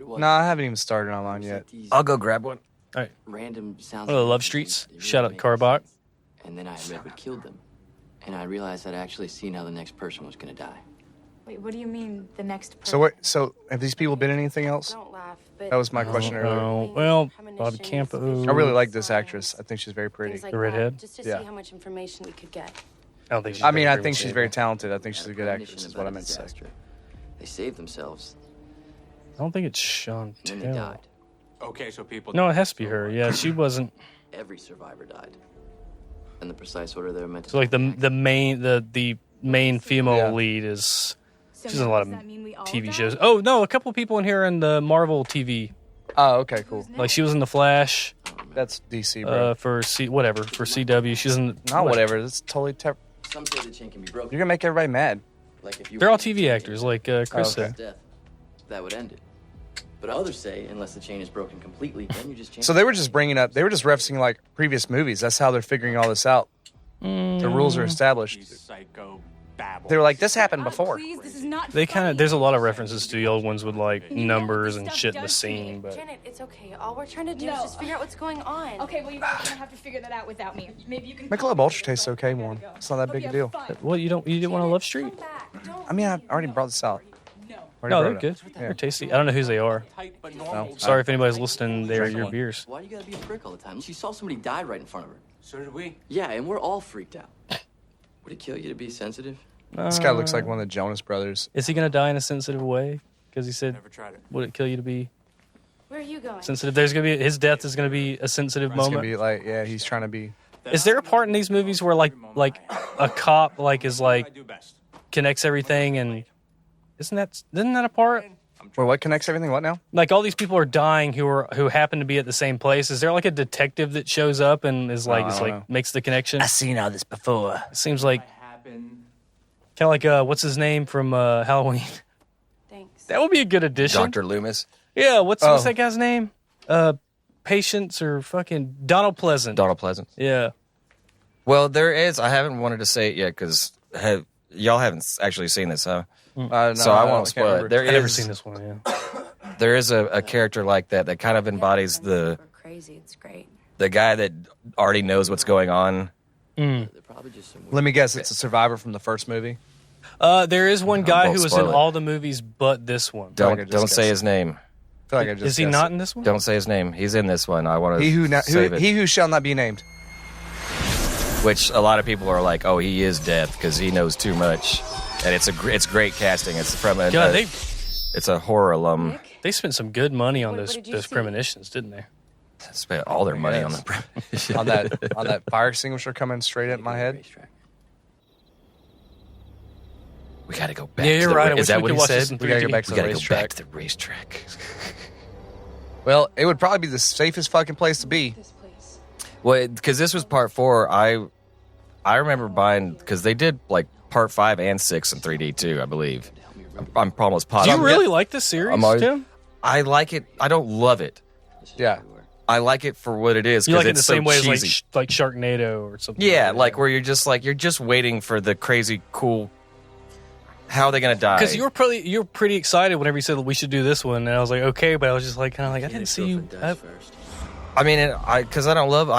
No, I haven't even started on mine yet. I'll go grab one. Random sounds. Oh, the Love Streets. Shout out Carbach. And then I read what killed them. And I realized I'd actually seen how the next person was going to die. Wait, what do you mean the next person? So what? So have these people been in anything else? Don't laugh. But That was my question earlier. Oh, well, Bobby Campo. I really like this actress. I think she's very pretty. Things like The redhead? that, just to Yeah. see how much information we could get. I don't think she's I mean, I very think good she's with very it. talented. I think she's a good Premonition actress. Is about what I a meant to say. disaster. They saved themselves, I don't think it's and then they Chantel. died. Okay, so people. No, it has to be her. Yeah, she wasn't. Every survivor died. In the precise order they were meant to So like the main female Yeah. lead is So she's in a lot of does that mean we all TV died? shows. Oh no, a couple people in here in the Marvel TV. Oh, okay, cool. Like she was in the Flash That's DC, bro. for CW. She's in Not whatever. That's totally. Some say the chain can be broken. You're gonna make everybody mad. Like if you They're were all to TV chain actors, like Chris okay. said. death, that would end it. But others say unless the chain is broken completely, then you just change. So they were just bringing up. They were just referencing like previous movies. That's how they're figuring all this out. The rules are established. These psycho babble. They were like, "This happened Oh, before." please, this is not They kind of funny. there's a lot of references to the old ones with like You know what numbers this and stuff shit in the does to me. scene, but Janet, it's okay. All we're trying to do is No. just figure out what's going on. Okay, well, you guys are gonna have to figure that out without me. Maybe you can. Michelob Ultra tastes okay, Warren. It's not that big a deal. what you didn't want to Love Street? Come back. Don't I mean, I already brought this out. No. Already No, brought they're it good. up. They're tasty. I don't know whose they are. Tight but normal. Sorry if anybody's listening. They're your beers. Why do you gotta be a prick all the time? She saw somebody die right in front of her. So did we. Yeah, and we're all freaked out. Would it kill you to be sensitive? This guy looks like one of the Jonas Brothers. Is he gonna die in a sensitive way? Because he said, Never tried it. "Would it kill you to be Where are you going? sensitive?" There's gonna be his death is gonna be a sensitive It's gonna moment. be like, yeah, he's trying to be. Is there a part in these movies where like a cop like is I like do best. connects everything and isn't that a part? Well, what connects everything? What now? Like all these people are dying who happen to be at the same place. Is there like a detective that shows up and is like I is don't like know. makes the connection? seen all this before. It seems like Happen. kind of like what's his name from Halloween? Thanks. Oh. That would be a good addition. Dr. Loomis. Yeah, what's Oh. that guy's name? Patience or fucking Donald Pleasant. Donald Pleasant. Yeah. Well, there is. I haven't wanted to say it yet because y'all haven't actually seen this, huh? No, So I won't spoil remember. it. There I've never is seen this one. Yeah. there is a character like that kind of embodies We're crazy. It's great. the guy that already knows what's going on. They're probably just some Let me guess, it's a survivor from the first movie. There is one guy won't who was in spoil it. all the movies but this one. feel like I Don't just don't say guessed. his name. I feel like I just Is he guessed not it. in this one? Don't say his name. He's in this one. I want to He who, save it. he who shall not be named. Which a lot of people are like, oh, he is death because he knows too much, and it's great casting. It's from God, it's a horror alum. they spent some good money on What those did you those see? premonitions, didn't they? Spent all their money on Yes. the on that fire extinguisher coming straight at my head. racetrack. We got to go back. Yeah, to you're the right. I Is wish that we what could he watch said? this in We gotta 3D. go back to We the got to go racetrack. back to the racetrack. Well, it would probably be the safest fucking place to be. This place. Well, because this was part 4, I remember buying because they did like part 5 and 6 in 3D too. I believe. I'm almost Do positive. you really like this series, I'm always- Tim? I like it. I don't love it. Yeah. I like it for what it is. You 'cause like it it's the same so way as cheesy. like Sharknado or something? Yeah, that. like where you're just waiting for the crazy cool. How are they gonna die? Because you were pretty excited whenever you said we should do this one, and I was like, okay, but I was just like kind of like I didn't see you. Dies first. I mean, because I don't love.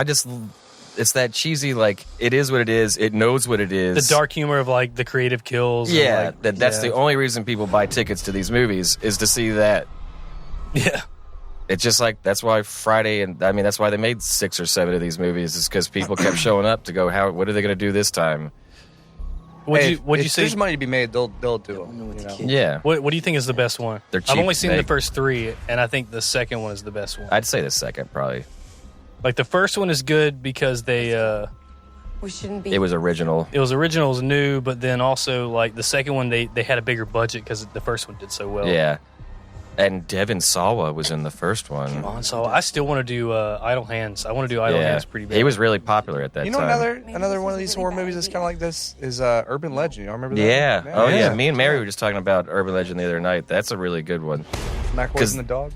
It's that cheesy. Like it is what it is. It knows what it is. The dark humor of like the creative kills. and, Yeah, like, that's yeah. the only reason people buy tickets to these movies is to see that. Yeah. It's just like that's why Friday and I mean that's why they made 6 or 7 of these movies is because people kept showing up to go. What are they gonna do this time? What'd Hey, you if say? there's money to be made, they'll do it. know what you the know? kid- Yeah, What do you think is the best one? They're I've cheap only to seen the make. first 3, and I think the second one is the best one. I'd say the second probably. Like the first one is good because they We shouldn't be. It was original. it was original, it was new, but then also like the second one they had a bigger budget because the first one did so well. Yeah, and Devin Sawa was in the first one. On, so I still want to do Idle Hands. I want to do Idle Hands pretty bad. He was really popular at that You know, time. another one of these horror movies that's kind of like this is Urban Legend. You remember that? Yeah. Oh yeah. yeah. Me and Mary were just talking about Urban Legend the other night. That's a really good one McAvoy and the dog.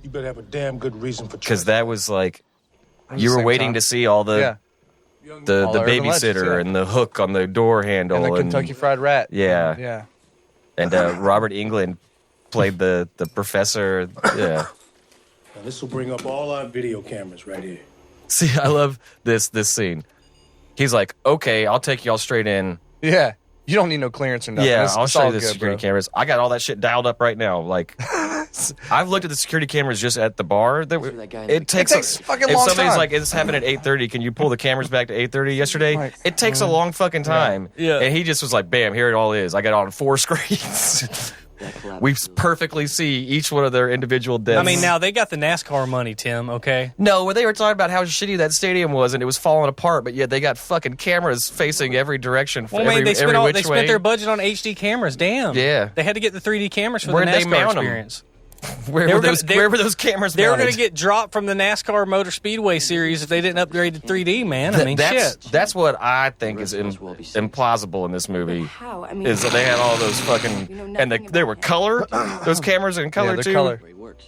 You better have a damn good reason for because that was like At the you were same waiting time. to see all the Yeah. the All the Urban babysitter Legends, yeah. and the hook on the door handle And the Kentucky Fried Rat. Yeah. Yeah. and Robert Englund played the professor. Yeah. Now, this will bring up all our video cameras right here. See, I love this scene. He's like, okay, I'll take y'all straight in. Yeah. You don't need no clearance or nothing. Yeah, It's- I'll it's show all you the good, security bro. cameras. I got all that shit dialed up right now. Like, I've looked at the security cameras just at the bar. for that guy in the- It takes fucking if long somebody's time. like, "This happened at 8:30. Can you pull the cameras back to 8:30 yesterday?" Right. It takes a long fucking time. Yeah. And he just was like, "Bam, here it all is. I got it on 4 screens." That collapse We was- perfectly see each one of their individual deaths. I mean, now they got the NASCAR money, Tim. Okay. No, where they were talking about how shitty that stadium was and it was falling apart, but yet they got fucking cameras facing every direction. Well, every, man, they every spent which they way. spent their budget on HD cameras. Damn. Yeah. They had to get the 3D cameras for Where'd the they NASCAR mount 'em? experience. Where They were were those? gonna- they- Where were those cameras? They were going mounted? to get dropped from the NASCAR Motor Speedway series if they didn't upgrade to 3D, man. I mean, shit. That's what I think is rest of us will be safe. implausible in this movie. How? I mean, Is that they had all those fucking You know and nothing they were about color. Those cameras in color they're too. color. It works.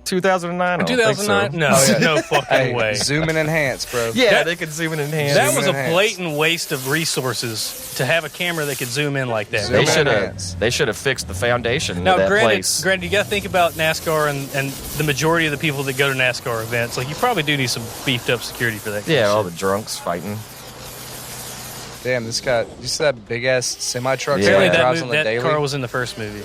2009. I don't think 2009? so. No, Oh, yeah. no fucking Hey, way. zoom and enhance, bro. Yeah, That- they could zoom in and enhance. That Zoom was in a enhance. blatant waste of resources to have a camera that could zoom in like that. Zoom They in should enhance. have. They should have fixed the foundation Now, of that granted, place. you got to think about NASCAR and the majority of the people that go to NASCAR events. Like, you probably do need some beefed up security for that. kind Yeah, of all shit. the drunks fighting. Damn, this guy. You see that big ass semi truck Yeah. Apparently, that that, drives movie, on the that daily? car was in the first movie.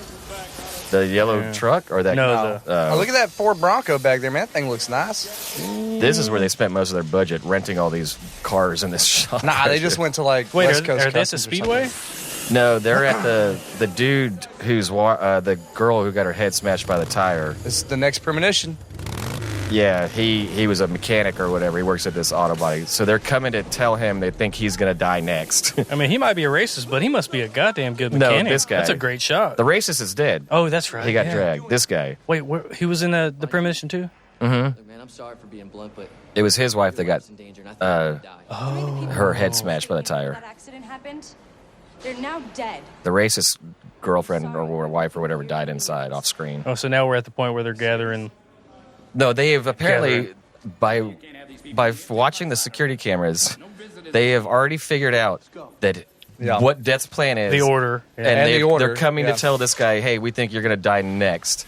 The yellow Yeah. truck or that? No, Oh, look at that Ford Bronco back there, man. That thing looks nice. This is where they spent most of their budget renting all these cars in this shop. Nah, they just went to like Wait, West are Coast they at the Customs or Speedway? something. No, they're at the dude who's the girl who got her head smashed by the tire. This is the next premonition. Yeah, he was a mechanic or whatever. He works at this auto body. So they're coming to tell him they think he's gonna die next. I mean, he might be a racist, but he must be a goddamn good No, mechanic. this guy. That's a great shot. The racist is dead. Oh, that's right. He got yeah. dragged. This guy. Wait, he was in the premonition too? Look, man, I'm sorry for being blunt, but It was his wife that your got life's in danger, and I think you're gonna die. her head smashed by the tire. That accident happened. They're now dead. The racist girlfriend or wife or whatever died inside off screen. Oh, so now we're at the point where they're gathering. No, they have apparently by watching the security cameras, they have already figured out that Yeah. what Death's plan is. The order. Yeah. And, And they, the order, they're coming yeah. to tell this guy, hey, we think you're going to die next.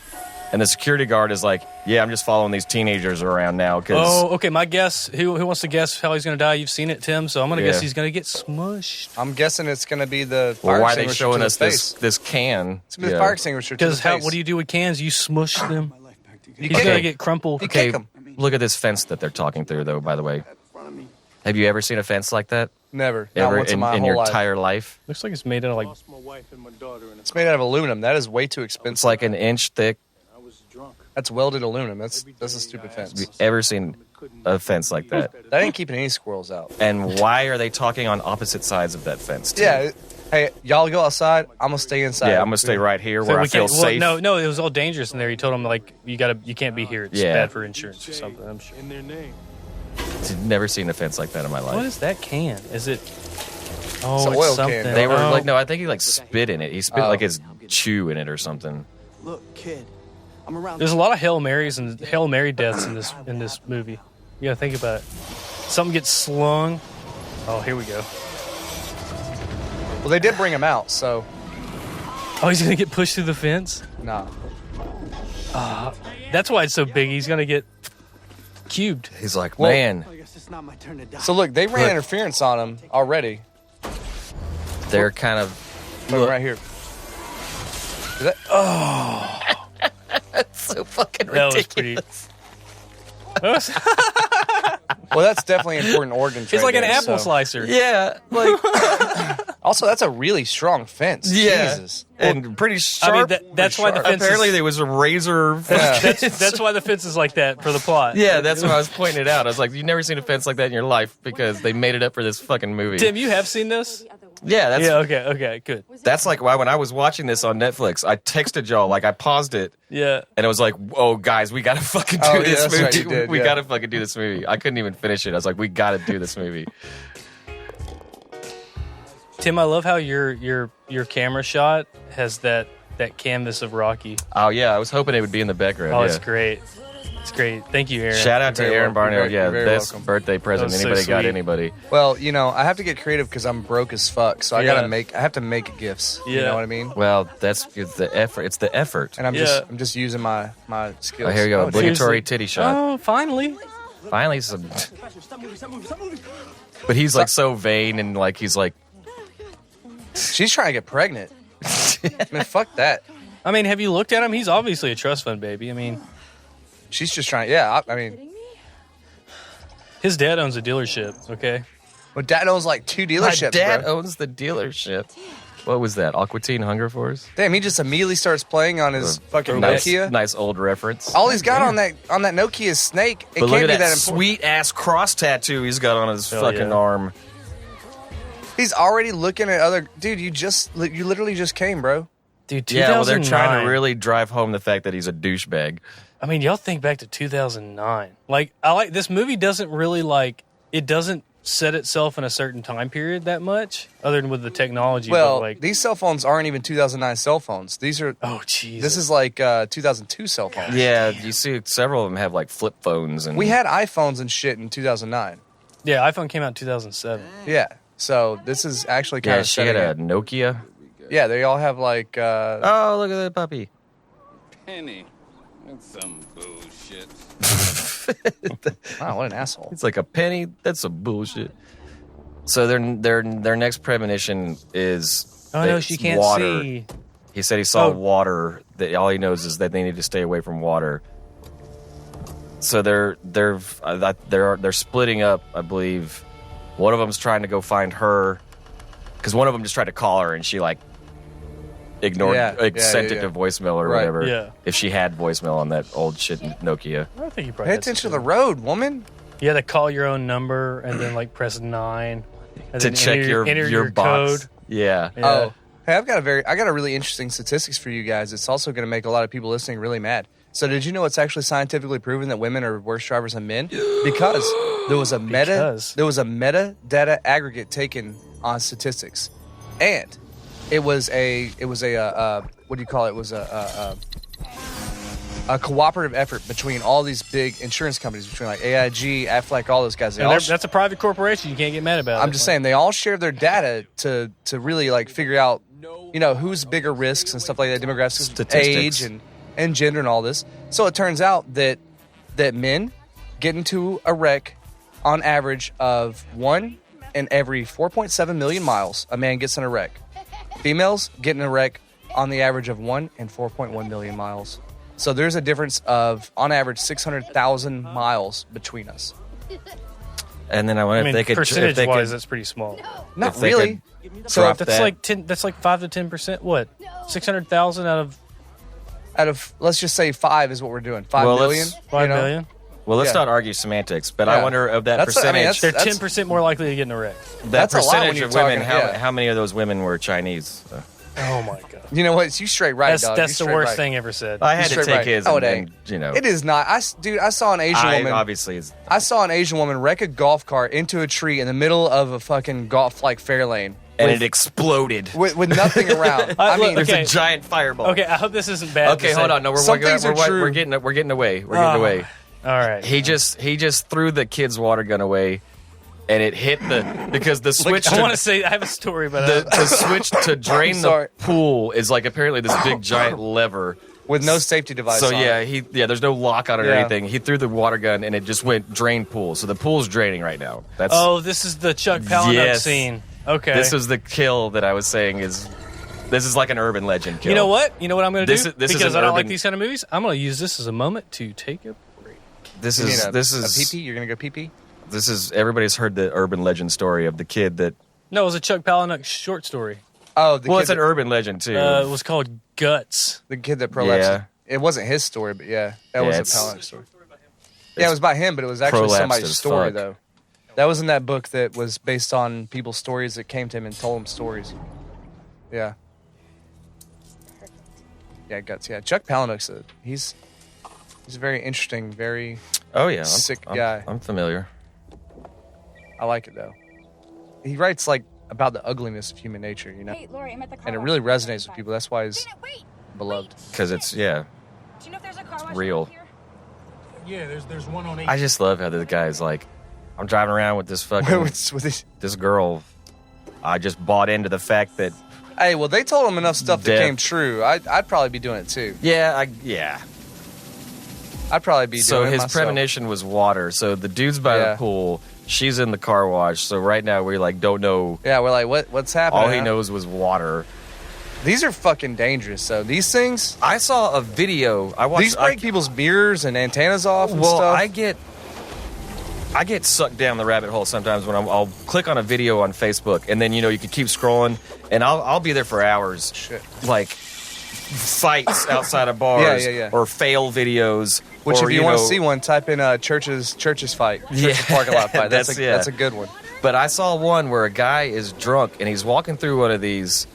And the security guard is like, yeah, I'm just following these teenagers around now. Oh, okay. My guess. Who wants to guess how he's going to die? You've seen it, Tim. So I'm going to guess he's going to get smushed. I'm guessing it's going to be the Well, fire why are they extinguisher showing to us the this face. this can? It's going to be the fire extinguisher to the Because face. what do you do with cans? You smush them. You He's kick going to him. get crumpled. You Okay, kick him. look at this fence that they're talking through, though, by the way. Have you ever seen a fence like that? Never. Not Ever once in my in whole your life. entire life? Looks like it's made out of like. Lost my wife and my daughter in a It's made out of aluminum. That is way too expensive. It's like an inch thick. I was drunk. That's welded aluminum. That's a stupid Have fence. you ever seen a fence like that? That ain't keeping any squirrels out. And why are they talking on opposite sides of that fence? Tim? Yeah. Hey, y'all go outside. I'm gonna stay inside. Yeah, I'm gonna stay right here So where I we feel can't- safe. No, it was all dangerous in there. He told him like you can't be here. It's Yeah. bad for insurance or something. I'm sure. In their name. I've never seen a fence like that in my life. What is that can? Is it? Oh, It's an it's oil can. something. They were Oh. like, no, I think he like spit in it. He spit Oh. like his chew in it or something. Look, kid, I'm around. There's a lot of Hail Marys and Hail Mary deaths in this movie. You gotta think about it. Something gets slung. Oh, here we go. Well, they did bring him out, so Oh, he's gonna get pushed through the fence. nah. That's why it's so big. He's gonna get cubed. He's like, Well- man, I guess it's not my turn to die. So look, they ran Look. interference on him already. they're kind of. Look right here. Is that- So fucking That was pretty. well, that's definitely important organs. It's right like an there, apple so. slicer. Yeah, like Also, that's a really strong fence. Jesus. and pretty sharp. that's why the Sharp. fence is- Apparently, there was a razor. Yeah. That's why the fence is like that for the plot. Yeah, that's what I was pointing it out. I was like, you've never seen a fence like that in your life because they made it up for this fucking movie. Tim, you have seen this? Yeah, that's Yeah. Okay. Good. that's like why when I was watching this on Netflix, I texted y'all, like I paused it Yeah. and it was like, oh guys, we gotta fucking do Oh, yeah, this that's movie. right, you did, we yeah. gotta fucking do this movie. I couldn't even finish it. I was like, we gotta do this movie. Tim, I love how your camera shot has that canvas of Rocky. Oh yeah, I was hoping it would be in the background. Oh, yeah. it's great. It's great. Thank you, Aaron. Shout out to You're very Aaron welcome. Barnard. You're Yeah, very best welcome. birthday present That was so anybody got sweet. anybody. Well, you know, I have to get creative because I'm broke as fuck. So I Yeah. have to make gifts. You Yeah. know what I mean? Well, it's the effort. It's the effort. And I'm Yeah. just using my skills. Oh, here you go. Oh, Obligatory seriously. titty shot. Oh, finally. Finally, some. But he's like so vain and like he's like. she's trying to get pregnant. Man, fuck that. I mean, have you looked at him? He's obviously a trust fund baby. I mean, She's just trying. Yeah, I mean, his dad owns a dealership. Okay. well, Dad owns like 2 My dealerships, dad bro. owns the dealership. What was that? Aqua Teen Hunger Force? Damn, he just immediately starts playing on his fucking Nice, Nokia. nice old reference. All he's got on that Nokia is Snake. It But look can't at be that, that important. sweet ass cross tattoo he's got on his Hell fucking yeah. arm. He's already looking at other. Dude, you literally just came, bro. Dude, 2009. Yeah, well, they're trying to really drive home the fact that he's a douchebag. I mean, y'all think back to 2009. Like, I like this movie. Doesn't really like it. Doesn't set itself in a certain time period that much, other than with the technology. Well, but like, these cell phones aren't even 2009 cell phones. These are. oh jeez, This is like 2002 cell phones. Yeah, you see several of them have like flip phones and We had iPhones and shit in 2009. yeah. iPhone came out in 2007. Yeah. So this is actually kind yeah, of she had a setting Nokia. it. Yeah, they all have like. Oh, look at that puppy. Penny. That's some bullshit. Wow, what an asshole. It's like a penny. That's some bullshit. So their next premonition is Oh that no, it's she can't water. see. He said he saw Oh. water. That all he knows is that they need to stay away from water. So they're splitting up. I believe one of them's trying to go find her because one of them just tried to call her and she like ignored, sent it to voicemail or Right. whatever. Yeah. If she had voicemail on that old shit Nokia. I think you probably Pay had attention to something. the road, woman. You had to call your own number and then like press 9 and To then check enter your box. code. Yeah. Yeah. Oh, hey, I got a really interesting statistics for you guys. It's also going to make a lot of people listening really mad. So, did you know it's actually scientifically proven that women are worse drivers than men? Because there was a meta data aggregate taken on statistics, and it was a what do you call it? It was a cooperative effort between all these big insurance companies, between like AIG, Aflac, all those guys. They And all that's a private corporation. You can't get mad about it. I'm just saying they all share their data to really like figure out, who's bigger risks and stuff like that, demographics, Statistics. age and gender and all this. So it turns out that men get into a wreck on average of 1 in every 4.7 million miles. A man gets in a wreck. Females get in a wreck on the average of 1 in 4.1 million miles. So there's a difference of, on average, 600,000 miles between us. And then I wonder if they could, percentage-wise, that's pretty small. Not if they really. So drop That's that. like 10. That's like 5 to 10%. What? 600,000 out of let's just say 5 is what we're doing. 5 Well, million. let's- 5 million. Well, let's Yeah. not argue semantics, but Yeah. I wonder of that That's- I mean, percentage. They're That's- 10% more likely to get in a wreck. that that's a lot when percentage you're of women. talking- How many of those women were Chinese? Oh my god. You know what? It's you straight right, That's dog. that's You the straight worst right. thing ever said. I had You to straight take right. his, Oh, and it then, ain't. you know, It is not. I saw an Asian woman. obviously it's I saw an Asian woman wreck a golf cart into a tree in the middle of a fucking golf like fair lane and it exploded. with nothing around. I mean, look, There's okay. a giant fireball. Okay, I hope this isn't bad. Okay, to hold say. on. No, Some things are true. we're getting away. We're getting away. All right. He just threw the kid's water gun away, and it hit because the switch. I want to say I have a story, but the switch to drain the sorry. pool is like apparently this big giant lever. with no safety device. So on yeah, it. there's no lock on it or Yeah. anything. He threw the water gun and it just went drain pool. So the pool's draining right now. That's this is the Chuck Palahniuk Yes. scene. Okay. This was the kill that I was saying is. This is like an urban legend kill. You know what? You know what I'm going to This do? is- this is because an I don't like urban- these kind of movies. I'm going to use this as a moment to take a break. This You mean is a pee-pee? You're gonna go pee-pee? this is everybody's heard the urban legend story of the kid that. No, it was a Chuck Palahniuk short story. Oh, Well, kid it's an urban legend too. It was called Guts. the kid that prolapsed. Yeah. It wasn't his story, but that Yeah, was a it's- Palahniuk story. Yeah, it was by him, but it was actually prolapsed somebody's as story, fuck. though. That was in that book that was based on people's stories that came to him and told him stories. Yeah. Yeah, Guts. Yeah, Chuck Palahniuk's he's a very interesting, very. Oh yeah, Sick I'm, guy. I'm familiar. I like it though. He writes like about the ugliness of human nature, Hey, Lori, I'm at the car and it wash. really resonates with people. That's why he's Wait. beloved. Because it's Do you know if there's a car wash real. here? Yeah, there's one on 8. I just love how the guy's like, I'm driving around with this fucking with his, this girl. I just bought into the fact that hey, well, they told him enough stuff that Death. came true. I'd probably be doing it too. yeah. I'd probably be So doing it his myself. premonition was water. So the dude's by Yeah. the pool. She's in the car wash. So right now we like don't know. Yeah, we're like, what's happening? All he huh? knows was water. These are fucking dangerous. So these things, I saw a video. I watched. these break people's mirrors and antennas off. And Well, stuff. I get sucked down the rabbit hole sometimes when I'll click on a video on Facebook, and then you can keep scrolling, and I'll be there for hours. Shit. Like fights outside of bars, Yeah. or fail videos. Which, or, if you want to know- see one, type in churches fight, churches Yeah. parking lot fight. That's That's- a good one. But I saw one where a guy is drunk and he's walking through one of these,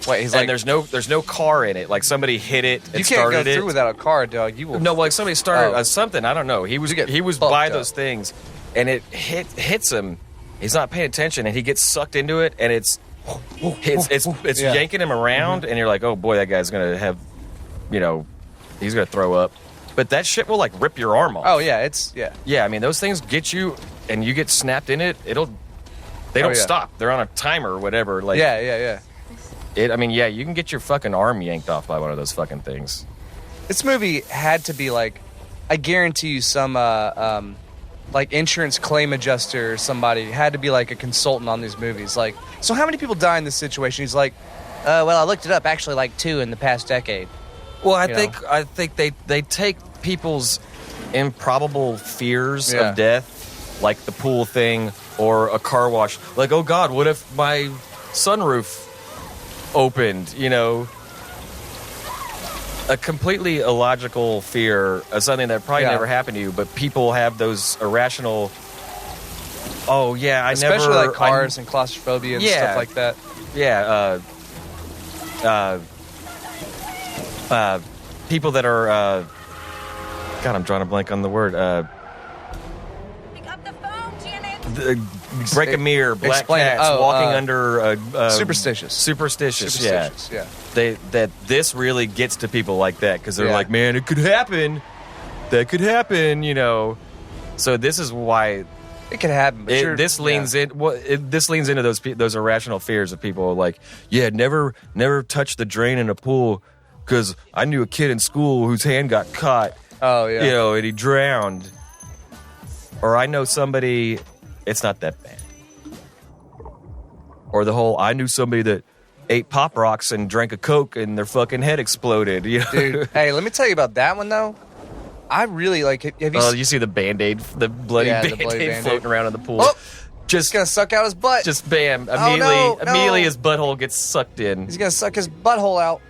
Wait, he's and like, there's no car in it. Like somebody hit it and you can't go started through it. without a car, dog. You will. No, like somebody started Oh. something. I don't know. He was You get fucked fucked those up. things, and it hits him. He's not paying attention, and he gets sucked into it, and it's Yeah. yanking him around, and you're like, oh boy, that guy's gonna have, he's gonna throw up. But that shit will like rip your arm off. Oh yeah, Yeah, I mean those things get you, and you get snapped in it. They don't yeah. stop. They're on a timer or whatever. Like yeah. you can get your fucking arm yanked off by one of those fucking things. This movie had to be like, I guarantee you, some like insurance claim adjuster or somebody had to be like a consultant on these movies. Like, so how many people die in this situation? He's like, well, I looked it up. Actually, like 2 in the past decade. Well, I You think they take people's improbable fears Yeah. of death, like the pool thing or a car wash. Like, oh God, what if my sunroof opened? A completely illogical fear of something that probably Yeah. never happened to you, but people have those irrational. Oh yeah, Especially like cars and claustrophobia and Yeah. stuff like that. People that are. God, I'm drawing a blank on the word. Pick up the phone, Janet. Break a mirror, black Explain it. cats, Oh, walking under. Superstitious. Superstitious, yeah. Superstitious, yeah. that this really gets to people like that because they're Yeah. like, man, it could happen. That could happen, you know. So this is why It could happen. But this leans this leans into those irrational fears of people like, yeah, never touch the drain in a pool because I knew a kid in school whose hand got caught. Oh yeah. You know, and he drowned. Or I know somebody, it's not that bad. Or the whole, I knew somebody that ate Pop Rocks and drank a Coke and their fucking head exploded. You know? Dude, hey, let me tell you about that one though. I really like. Have you? Oh, you see the Band-Aid, the bloody Yeah, the Band-Aid bloody Band-Aid. floating around in the pool. Oh, just he's gonna suck out his butt. Just bam! Oh, Immediately, no. his butthole gets sucked in. He's gonna suck his butthole out.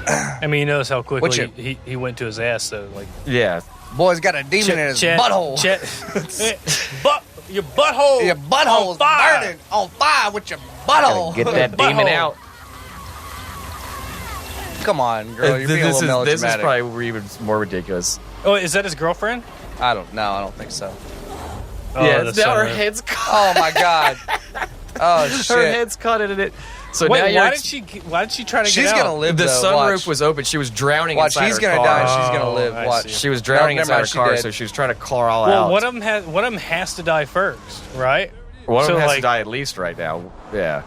I mean, you notice how quickly Which- he went to his ass, though. Like, Yeah, Boy's got a demon in his butthole. Your butthole. Your butthole's burning on fire with your butthole. get that demon Butthole. out. Come on, girl. You're being a little melodramatic. This is probably even more ridiculous. Oh, is that his girlfriend? I don't think so. Oh, Yeah, that's now so her rude. head's caught. Oh my god. Oh shit. Her head's caught in it. So Wait, now you're. why did she try to She's get out? gonna live The though. sunroof Watch. was open. She was drowning Watch, inside he's her gonna car. die and she's gonna Oh, live. I Watch. see. She was drowning No, never inside mind, her she car, did. so she was trying to crawl Well, out. one of them has to die first, right? One of so, them has like- to die at least right now. Yeah.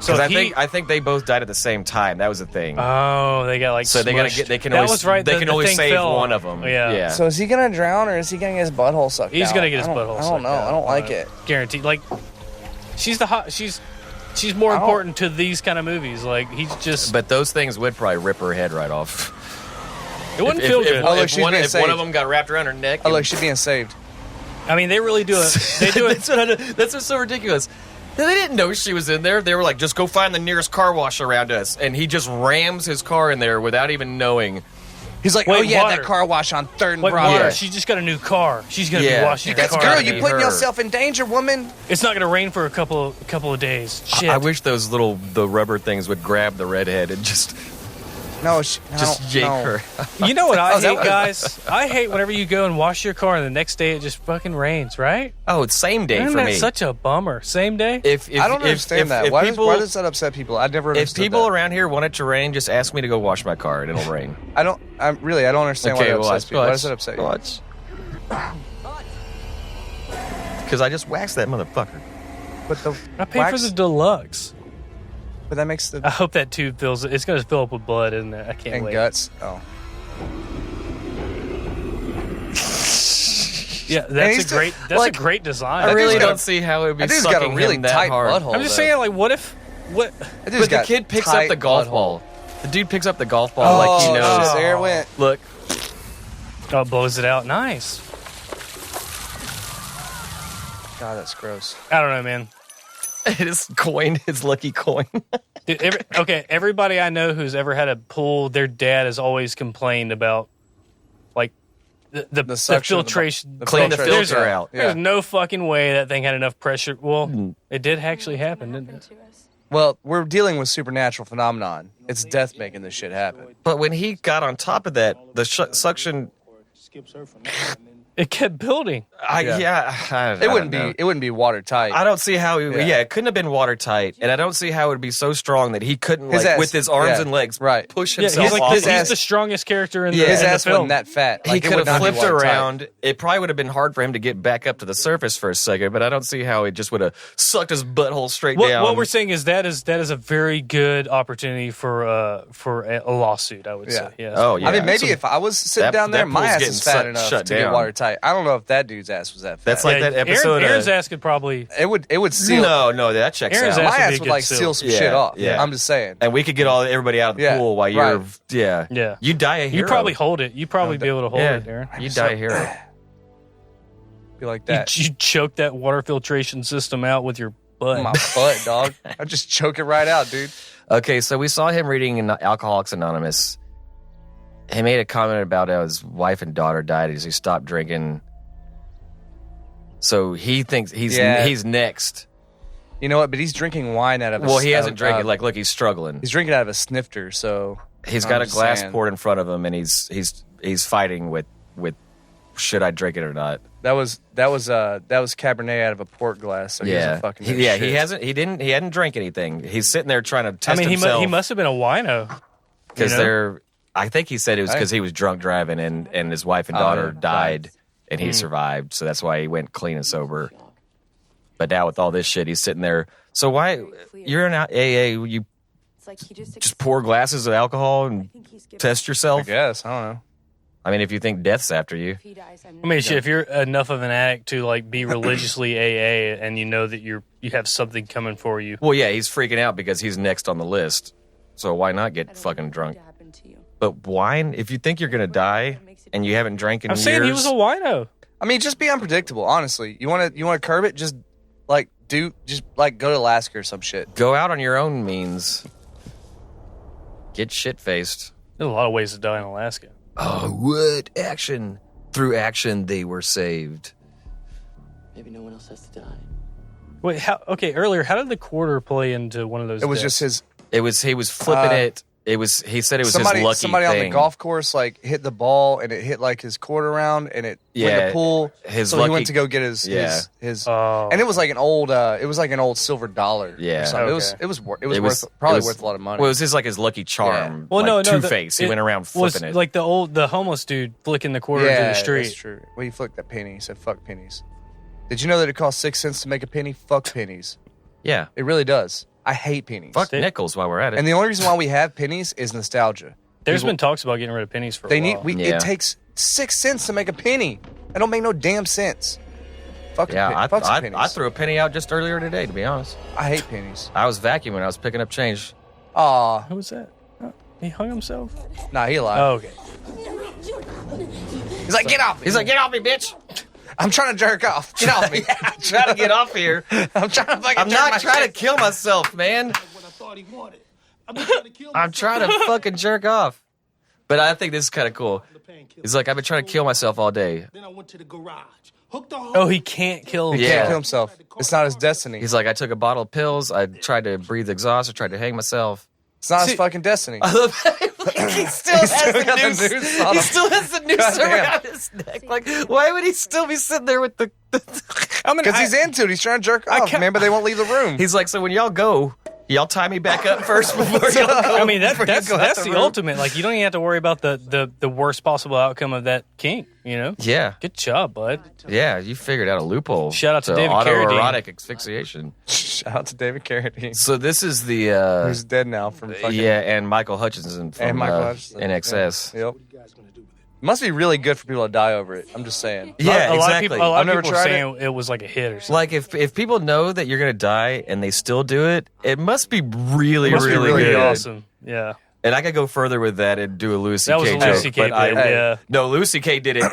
So Because I think they both died at the same time. That was the thing. Oh, they got like. So they gotta smushed. get. They can That only. was right. They the- can the only thing save fell. one of them. Yeah. So is he gonna drown or is he gonna get his butthole sucked out? He's gonna get his I don't- butthole. I sucked don't know. out. I don't like it. Guaranteed. Like, she's the hot. She's more I don't- important to these kind of movies. Like, he's just. But those things would probably rip her head right off. It wouldn't feel good. Oh, look, if she's one being of them saved. got wrapped around her neck. Oh look, she's being saved. I mean, they really do it. They do it. That's what's so ridiculous. They didn't know she was in there. They were like, just go find the nearest car wash around us. And he just rams his car in there without even knowing. He's like, Wait, oh yeah, water. that car wash on 3rd and Wait, Broadway. water. She just got a new car. She's gonna Yeah, be washing her that's car. Girl, gotta you be putting her. yourself in danger, woman. It's not gonna rain for a couple of days. Shit. I wish those the rubber things would grab the redhead and just yank her. You know what I Oh, that hate, was- guys? I hate whenever you go and wash your car and the next day it just fucking rains, right? Oh, it's same day Isn't for that me. such a bummer? Same day? If I don't understand that. Why people, does that upset people? I never if understood people that. around here want it to rain, just ask me to go wash my car and it'll rain. I don't understand why that upsets people. Why does that upset you? Watch. Because I just waxed that motherfucker. But the I paid wax, for the deluxe. but that makes the I hope that tube fills. It's gonna fill up with blood, isn't it? I can't and wait. guts. Oh, Yeah, that's he's a just- great. That's like, a great design. I really dude's got don't a- see how it would be that dude's got a sucking really him that tight hard. butthole. I'm just though. saying, like, what if? What? That dude's But the got kid picks up tight the golf butthole. ball. The dude picks up the golf ball Oh, like he knows. shit, there it went. Look, Oh, it blows it out. Nice. God, that's gross. I don't know, man. his coin, his lucky coin. Dude, everybody I know who's ever had a pool, their dad has always complained about, like, the suction of the- filtration. Clean the filtration. filter out. Yeah. There's no fucking way that thing had enough pressure. Well, it did actually happen, didn't it? Well, we're dealing with supernatural phenomenon. It's death making this shit happen. But when he got on top of that, the suction, It kept building. I It wouldn't know. be. It wouldn't be watertight. I don't see how. Yeah. It couldn't have been watertight, and I don't see how it would be so strong that he couldn't, His like, ass- with his arms yeah, and legs, right. push Yeah, himself he's like off. his he's ass- the strongest character in the, His in the ass film. wasn't that fat. He Like, it could would have not be flipped watertight. around. It probably would have been hard for him to get back up to the surface for a second, but I don't see how it just would have sucked his butthole straight down. What we're saying is that is a very good opportunity for a lawsuit. I would Yeah. say. Yes. Oh, yeah. I mean, maybe So if I was sitting that- down there, that my pool's ass getting is fat enough shut to get down. watertight. I don't know if that dude's ass was that fat. That's like that Aaron- episode. Aaron's ass could probably. it would seal. No, that checks Aaron's out. ass my would be ass a would good like seal. seal some Yeah, shit off. yeah. I'm just saying. And we could get everybody out of the Yeah, pool while you're, right. Yeah. You die a hero. You probably hold it. You probably be able to hold yeah, it, Aaron. you die a hero. Be like You, that. you choke that water filtration system out with your butt. My butt, dog. I just choke it right out, dude. Okay, so we saw him reading in Alcoholics Anonymous. He made a comment about how his wife and daughter died as he stopped drinking. So he thinks he's next. You know what? But he's drinking wine out of. Well, he hasn't out drank of- it. Like, look, he's struggling. He's drinking out of a snifter. So He's I'm got a just glass saying. poured in front of him, and he's fighting with should I drink it or not? That was Cabernet out of a port glass. So he doesn't fucking know shit. He hadn't drank anything. He's sitting there trying to test himself. he must have been a wino. Because I think he said it was because he was drunk driving and his wife and daughter died and he survived. So that's why he went clean and sober. But now with all this shit, he's sitting there. So why you're in AA? You It's like he just pour glasses of alcohol and test yourself? I guess. I don't know. I mean, if you think death's after you. I mean, shit, if you're enough of an addict to like be religiously AA and you know that you have something coming for you. Well, yeah, he's freaking out because he's next on the list. So why not get fucking drunk? But wine, if you think you're going to die and you haven't drank in years. I'm saying he was a wino. I mean, just be unpredictable, honestly. You want to curb it? Just go to Alaska or some shit. Go out on your own means. Get shit-faced. There's a lot of ways to die in Alaska. Oh, what? Action. Through action, they were saved. Maybe no one else has to die. Wait, earlier, how did the quarter play into one of those It was deaths? just his. He was flipping it. He said it was his lucky thing. Somebody on the golf course hit the ball and it hit like his quarter round and it went to pool. So he went to go get his and it was like an old silver dollar. Yeah. Or something. It was worth a lot of money. Well, it was his lucky charm. Yeah. Well, like Two-Face. He went around flipping it. Like the homeless dude flicking the quarter into the street. That's true. Well, he flicked that penny. He said, "Fuck pennies." Did you know that it costs 6 cents to make a penny? Fuck pennies. Yeah. It really does. I hate pennies. Fuck nickels while we're at it. And the only reason why we have pennies is nostalgia. There's been talks about getting rid of pennies for a while. It takes 6 cents to make a penny. That don't make no damn sense. Fuck pennies. I threw a penny out just earlier today, to be honest. I hate pennies. I was vacuuming. I was picking up change. Aw. Who was that? He hung himself? Nah, he lied. Oh, okay. He's like, get off me. He's like, get off me, bitch. I'm trying to jerk off. Get off me. I'm trying to get off here. I'm trying to fucking I'm not trying to kill myself, man. I'm trying to fucking jerk off. But I think this is kind of cool. He's like, I've been trying to kill myself all day. Then I went to the garage. Oh, he can't kill himself. He can't kill himself. It's not his destiny. He's like, I took a bottle of pills. I tried to breathe exhaust. I tried to hang myself. It's not his fucking destiny. I love he still has the noose. He still has the noose around his neck. Like, why would he still be sitting there with the... Because he's into it. He's trying to jerk off, man, but they won't leave the room. He's like, so when y'all go, y'all tie me back up first before y'all go. I mean, that's the ultimate. Like, you don't even have to worry about the worst possible outcome of that kink, you know? Yeah. Good job, bud. Yeah, you figured out a loophole. Shout out to David Carradine. Autoerotic asphyxiation. Shout out to David Carradine. So this is the... who's dead now from fucking... Yeah, and Michael Hutchinson from NXS. Yep. It must be really good for people to die over it. I'm just saying. Yeah, a lot exactly. of I've people never tried saying it was like a hit or something. Like, if people know that you're going to die and they still do it, it must be really, really good. Awesome. Yeah. And I could go further with that and do a Louis C.K. That was a joke. Louis C.K. but bit, yeah. No, Louis C.K. did it with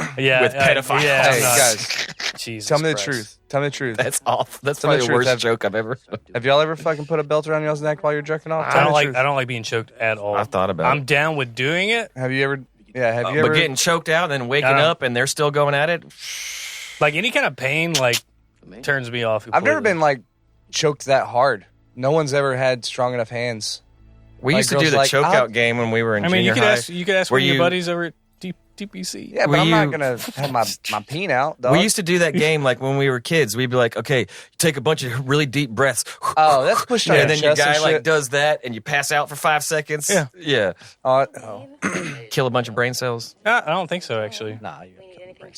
pedophiles. Yeah, Hey, guys, Jesus tell me the Christ. truth. Tell me the truth. That's awful. That's Tell me probably the the worst truth. joke I've ever... Have y'all ever fucking put a belt around y'all's neck while you're jerking off? I don't like being choked at all. I've thought about I'm it. down with doing it. Have you ever... Yeah, have you But ever... getting choked out and then waking up and they're still going at it? Like, any kind of pain, like, turns me off I've never completely. been, like, choked that hard. No one's ever had strong enough hands. We Like, used to do girls the like, chokeout game when we were in I mean, junior high. you could ask Were one of your you- buddies over at TPC. Yeah, but Were I'm not you- going to have my peen out, dog. We used to do that game like when we were kids. We'd be like, okay, you take a bunch of really deep breaths. Oh, that's pushed on Yeah, your and then your chest and guy like shit. does that and you pass out for 5 seconds. Yeah. Yeah. Oh. Kill a bunch of brain cells. I don't think so, actually. Nah, you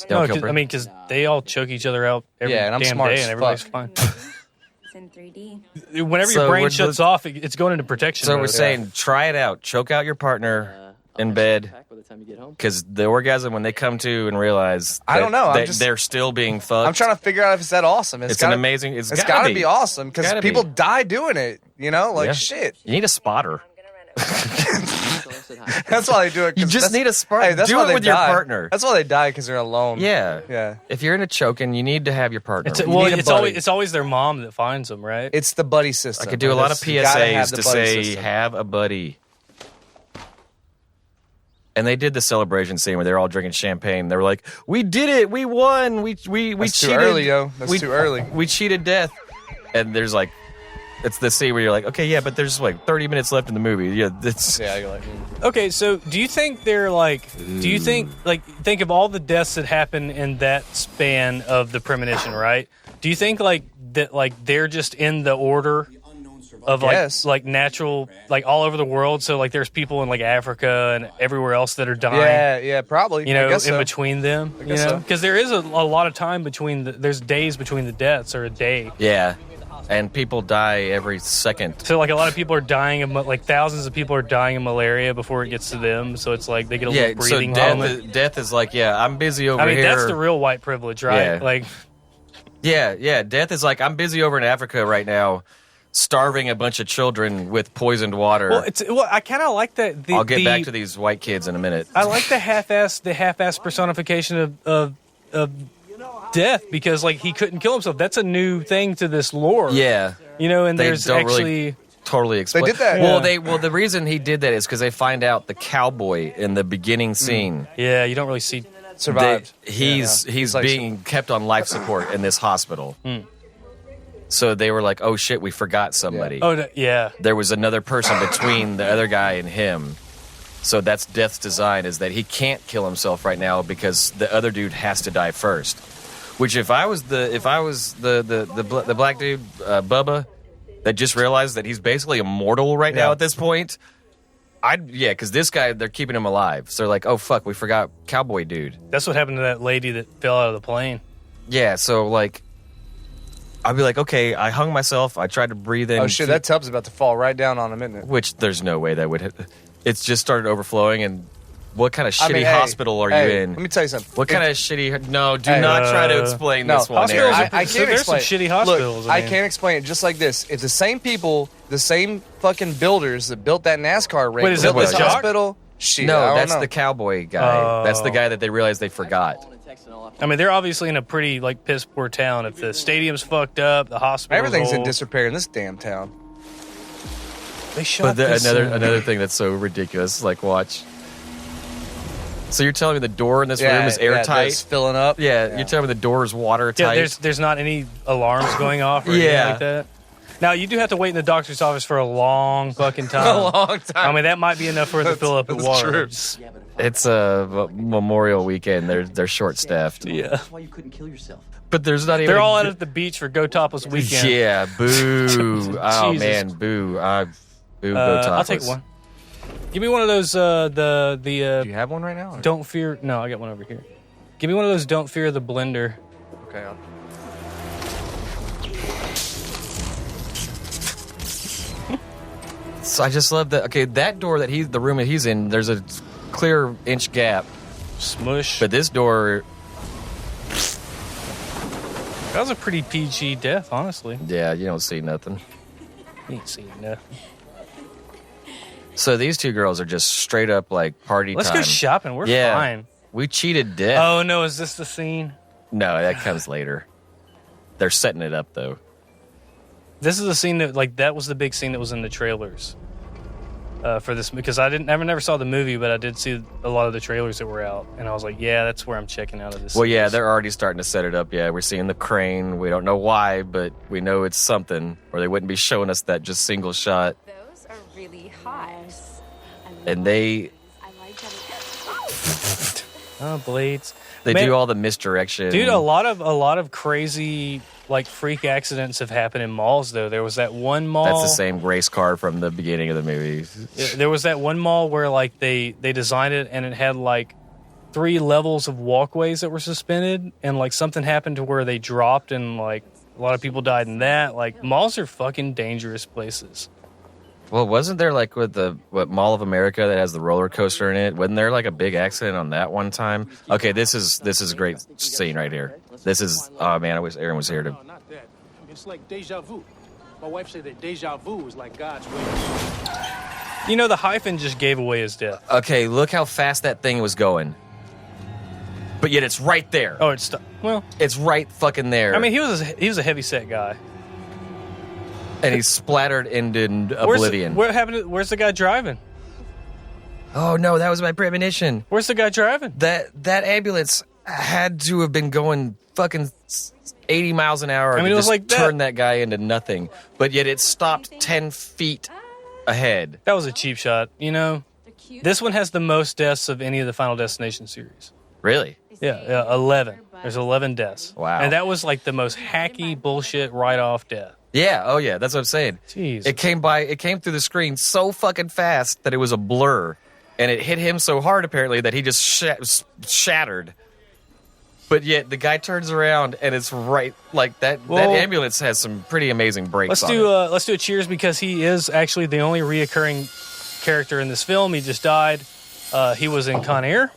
Don't No, kill 'cause- brain- because they all choke each other out every Yeah, and I'm damn smart day, as and everybody's fuck. fine. It's in 3D. Whenever So your brain we're shuts just- off, it's going into protection So mode. we're saying, try it out. Choke out your partner in bed. By the time you get home. Because the orgasm, when they come to and realize I don't know, I'm that just- they're still being fucked. I'm trying to figure out if it's that awesome. It's an amazing. It's It's gotta got to be awesome because Gotta people be. die doing it. You know, like Yeah. shit. You need a spotter. That's why they do it. You 'cause just that's- need a spark. Hey, that's Do why it they with your die. partner. That's why they die because they're alone. Yeah. Yeah. If you're into choking, you need to have your partner. It's, You well, need a it's buddy. always their mom that finds them, right? It's the buddy system. I could do a lot of You gotta have PSAs the to buddy say, system. have a buddy. And they did the celebration scene where they're all drinking champagne. They were like, "We did it! We won! We That's too cheated! early, yo. That's we, too early. We cheated death." And there's like it's the scene where you're like, okay, yeah, but there's like 30 minutes left in the movie. Yeah, it's Yeah, you're like, Okay, so do you think they're like? Do you think think of all the deaths that happen in that span of the premonition, right? Do you think like that they're just in the order of Yes. like natural all over the world? So like there's people in like Africa and everywhere else that are dying. yeah, probably. You know, I guess in so. between them, you guess know, so. because there is a lot of time between there's days between the deaths or a day. yeah, and people die every second. So like a lot of people are dying of thousands of people are dying of malaria before it gets to them. So it's like they get a Yeah, little so breathing moment. death is like, yeah, I'm busy over I mean, here. that's the real white privilege, right? Yeah. Like, Yeah, death is like, I'm busy over in Africa right now, starving a bunch of children with poisoned water. well, I kind of like that. I'll get back to these white kids in a minute. I like the half-ass personification of death because like he couldn't kill himself. That's a new thing to this lore. Yeah. You know, and They there's don't actually really totally explain. did that. Well, the reason he did that is because they find out the cowboy in the beginning scene. yeah, you don't really see. Survived. He's like- being kept on life support in this hospital. So they were like, "Oh shit, we forgot somebody." Oh, yeah. There was another person between the other guy and him. So that's Death's design, is that he can't kill himself right now because the other dude has to die first. Which if I was the black dude, Bubba, that just realized that he's basically immortal right now Yeah. at this point, because this guy, they're keeping him alive. So they're like, oh fuck, we forgot cowboy dude. That's what happened to that lady that fell out of the plane. Yeah, so like, I'd be like, okay, I hung myself, I tried to breathe in. Oh shit, that tub's about to fall right down on him, isn't it? Which there's no way that would hit. It's just started overflowing, and what kind of shitty I mean, hospital are you in? Let me tell you something. What kind of shitty? No, do not try to explain No, this one. hospitals Aaron. are- I So can't there's some explain. shitty hospitals, Look, I I mean. can't explain it just like this. If the same people, the same fucking builders that built that NASCAR ring, Wait, is built that the this Jock? hospital, shit, I No, don't that's know. the cowboy guy. That's the guy that they realized they forgot. I mean, they're obviously in a pretty piss poor town. If the stadium's fucked up, the hospital, Everything's in disrepair in this damn town. They shot But this, another thing that's so ridiculous. Like, watch. So you're telling me the door in this room is airtight? it's filling up. Yeah, you're telling me the door is watertight. Yeah, there's not any alarms going off or anything Yeah. like that. Now you do have to wait in the doctor's office for a long fucking time. A long time. I mean, that might be enough for it to fill up with that's water. true. Just- It's a Memorial Weekend. They're short staffed. Yeah, That's why you couldn't kill yourself. But there's not even. they're all out at the beach for Go Topless Weekend. Yeah, boo. Oh Jesus. man, boo. Boo. Go I'll take topless. one. Give me one of those. Do you have one right now? or- Don't fear. No, I got one over here. Give me one of those. Don't fear the blender. Okay. So I just love that. Okay, that door the room that he's in, there's a clear inch gap. Smush. But this door, That was a pretty PG death, honestly. yeah, you don't see nothing. You ain't seen nothing. So these two girls are just straight up like party Let's time. go shopping. We're Yeah. fine. We cheated death. Oh no, is this the scene? No, that comes later. They're setting it up though. This is the scene that was the big scene that was in the trailers for this, because I never saw the movie, but I did see a lot of the trailers that were out, and I was like, yeah, that's where I'm checking out of this. Well, yeah, series. they're already starting to set it up. Yeah, we're seeing the crane. We don't know why, but we know it's something, or they wouldn't be showing us that just single shot. Those are really hot. And they I like them. Oh, blades. They Man, do all the misdirection. Dude, a lot of crazy freak accidents have happened in malls. Though there was that one mall. That's the same race car from the beginning of the movie. There was that one mall where they designed it and it had 3 levels of walkways that were suspended, and something happened to where they dropped, and a lot of people died in that. Malls are fucking dangerous places. Well, wasn't there with the Mall of America that has the roller coaster in it? Wasn't there a big accident on that one time? Okay, this is a great scene right here. This is man, I wish Aaron was here to. No, not that. It's like deja vu. My wife said that deja vu is like God's way. The hyphen just gave away his death. Okay, look how fast that thing was going. But yet it's right there. Oh, it's well. It's right fucking there. I mean, he was a heavy set guy. and he's splattered into oblivion. Where's the guy driving? Oh no, that was my premonition. Where's the guy driving? That ambulance had to have been going fucking 80 miles an hour I mean, to it was just like that. turn that guy into nothing. But yet it stopped 10 feet ahead. That was a cheap shot. You know, this one has the most deaths of any of the Final Destination series. Really? Yeah, 11. There's 11 deaths. Wow. And that was like the most hacky bullshit write-off death. Yeah. Oh, yeah. That's what I'm saying. Jeez. It came through the screen so fucking fast that it was a blur. And it hit him so hard, apparently, that he just shattered. But yet the guy turns around and it's right like that. Well, that ambulance has some pretty amazing brakes. Let's do a cheers because he is actually the only reoccurring character in this film. He just died. He was in Con Air.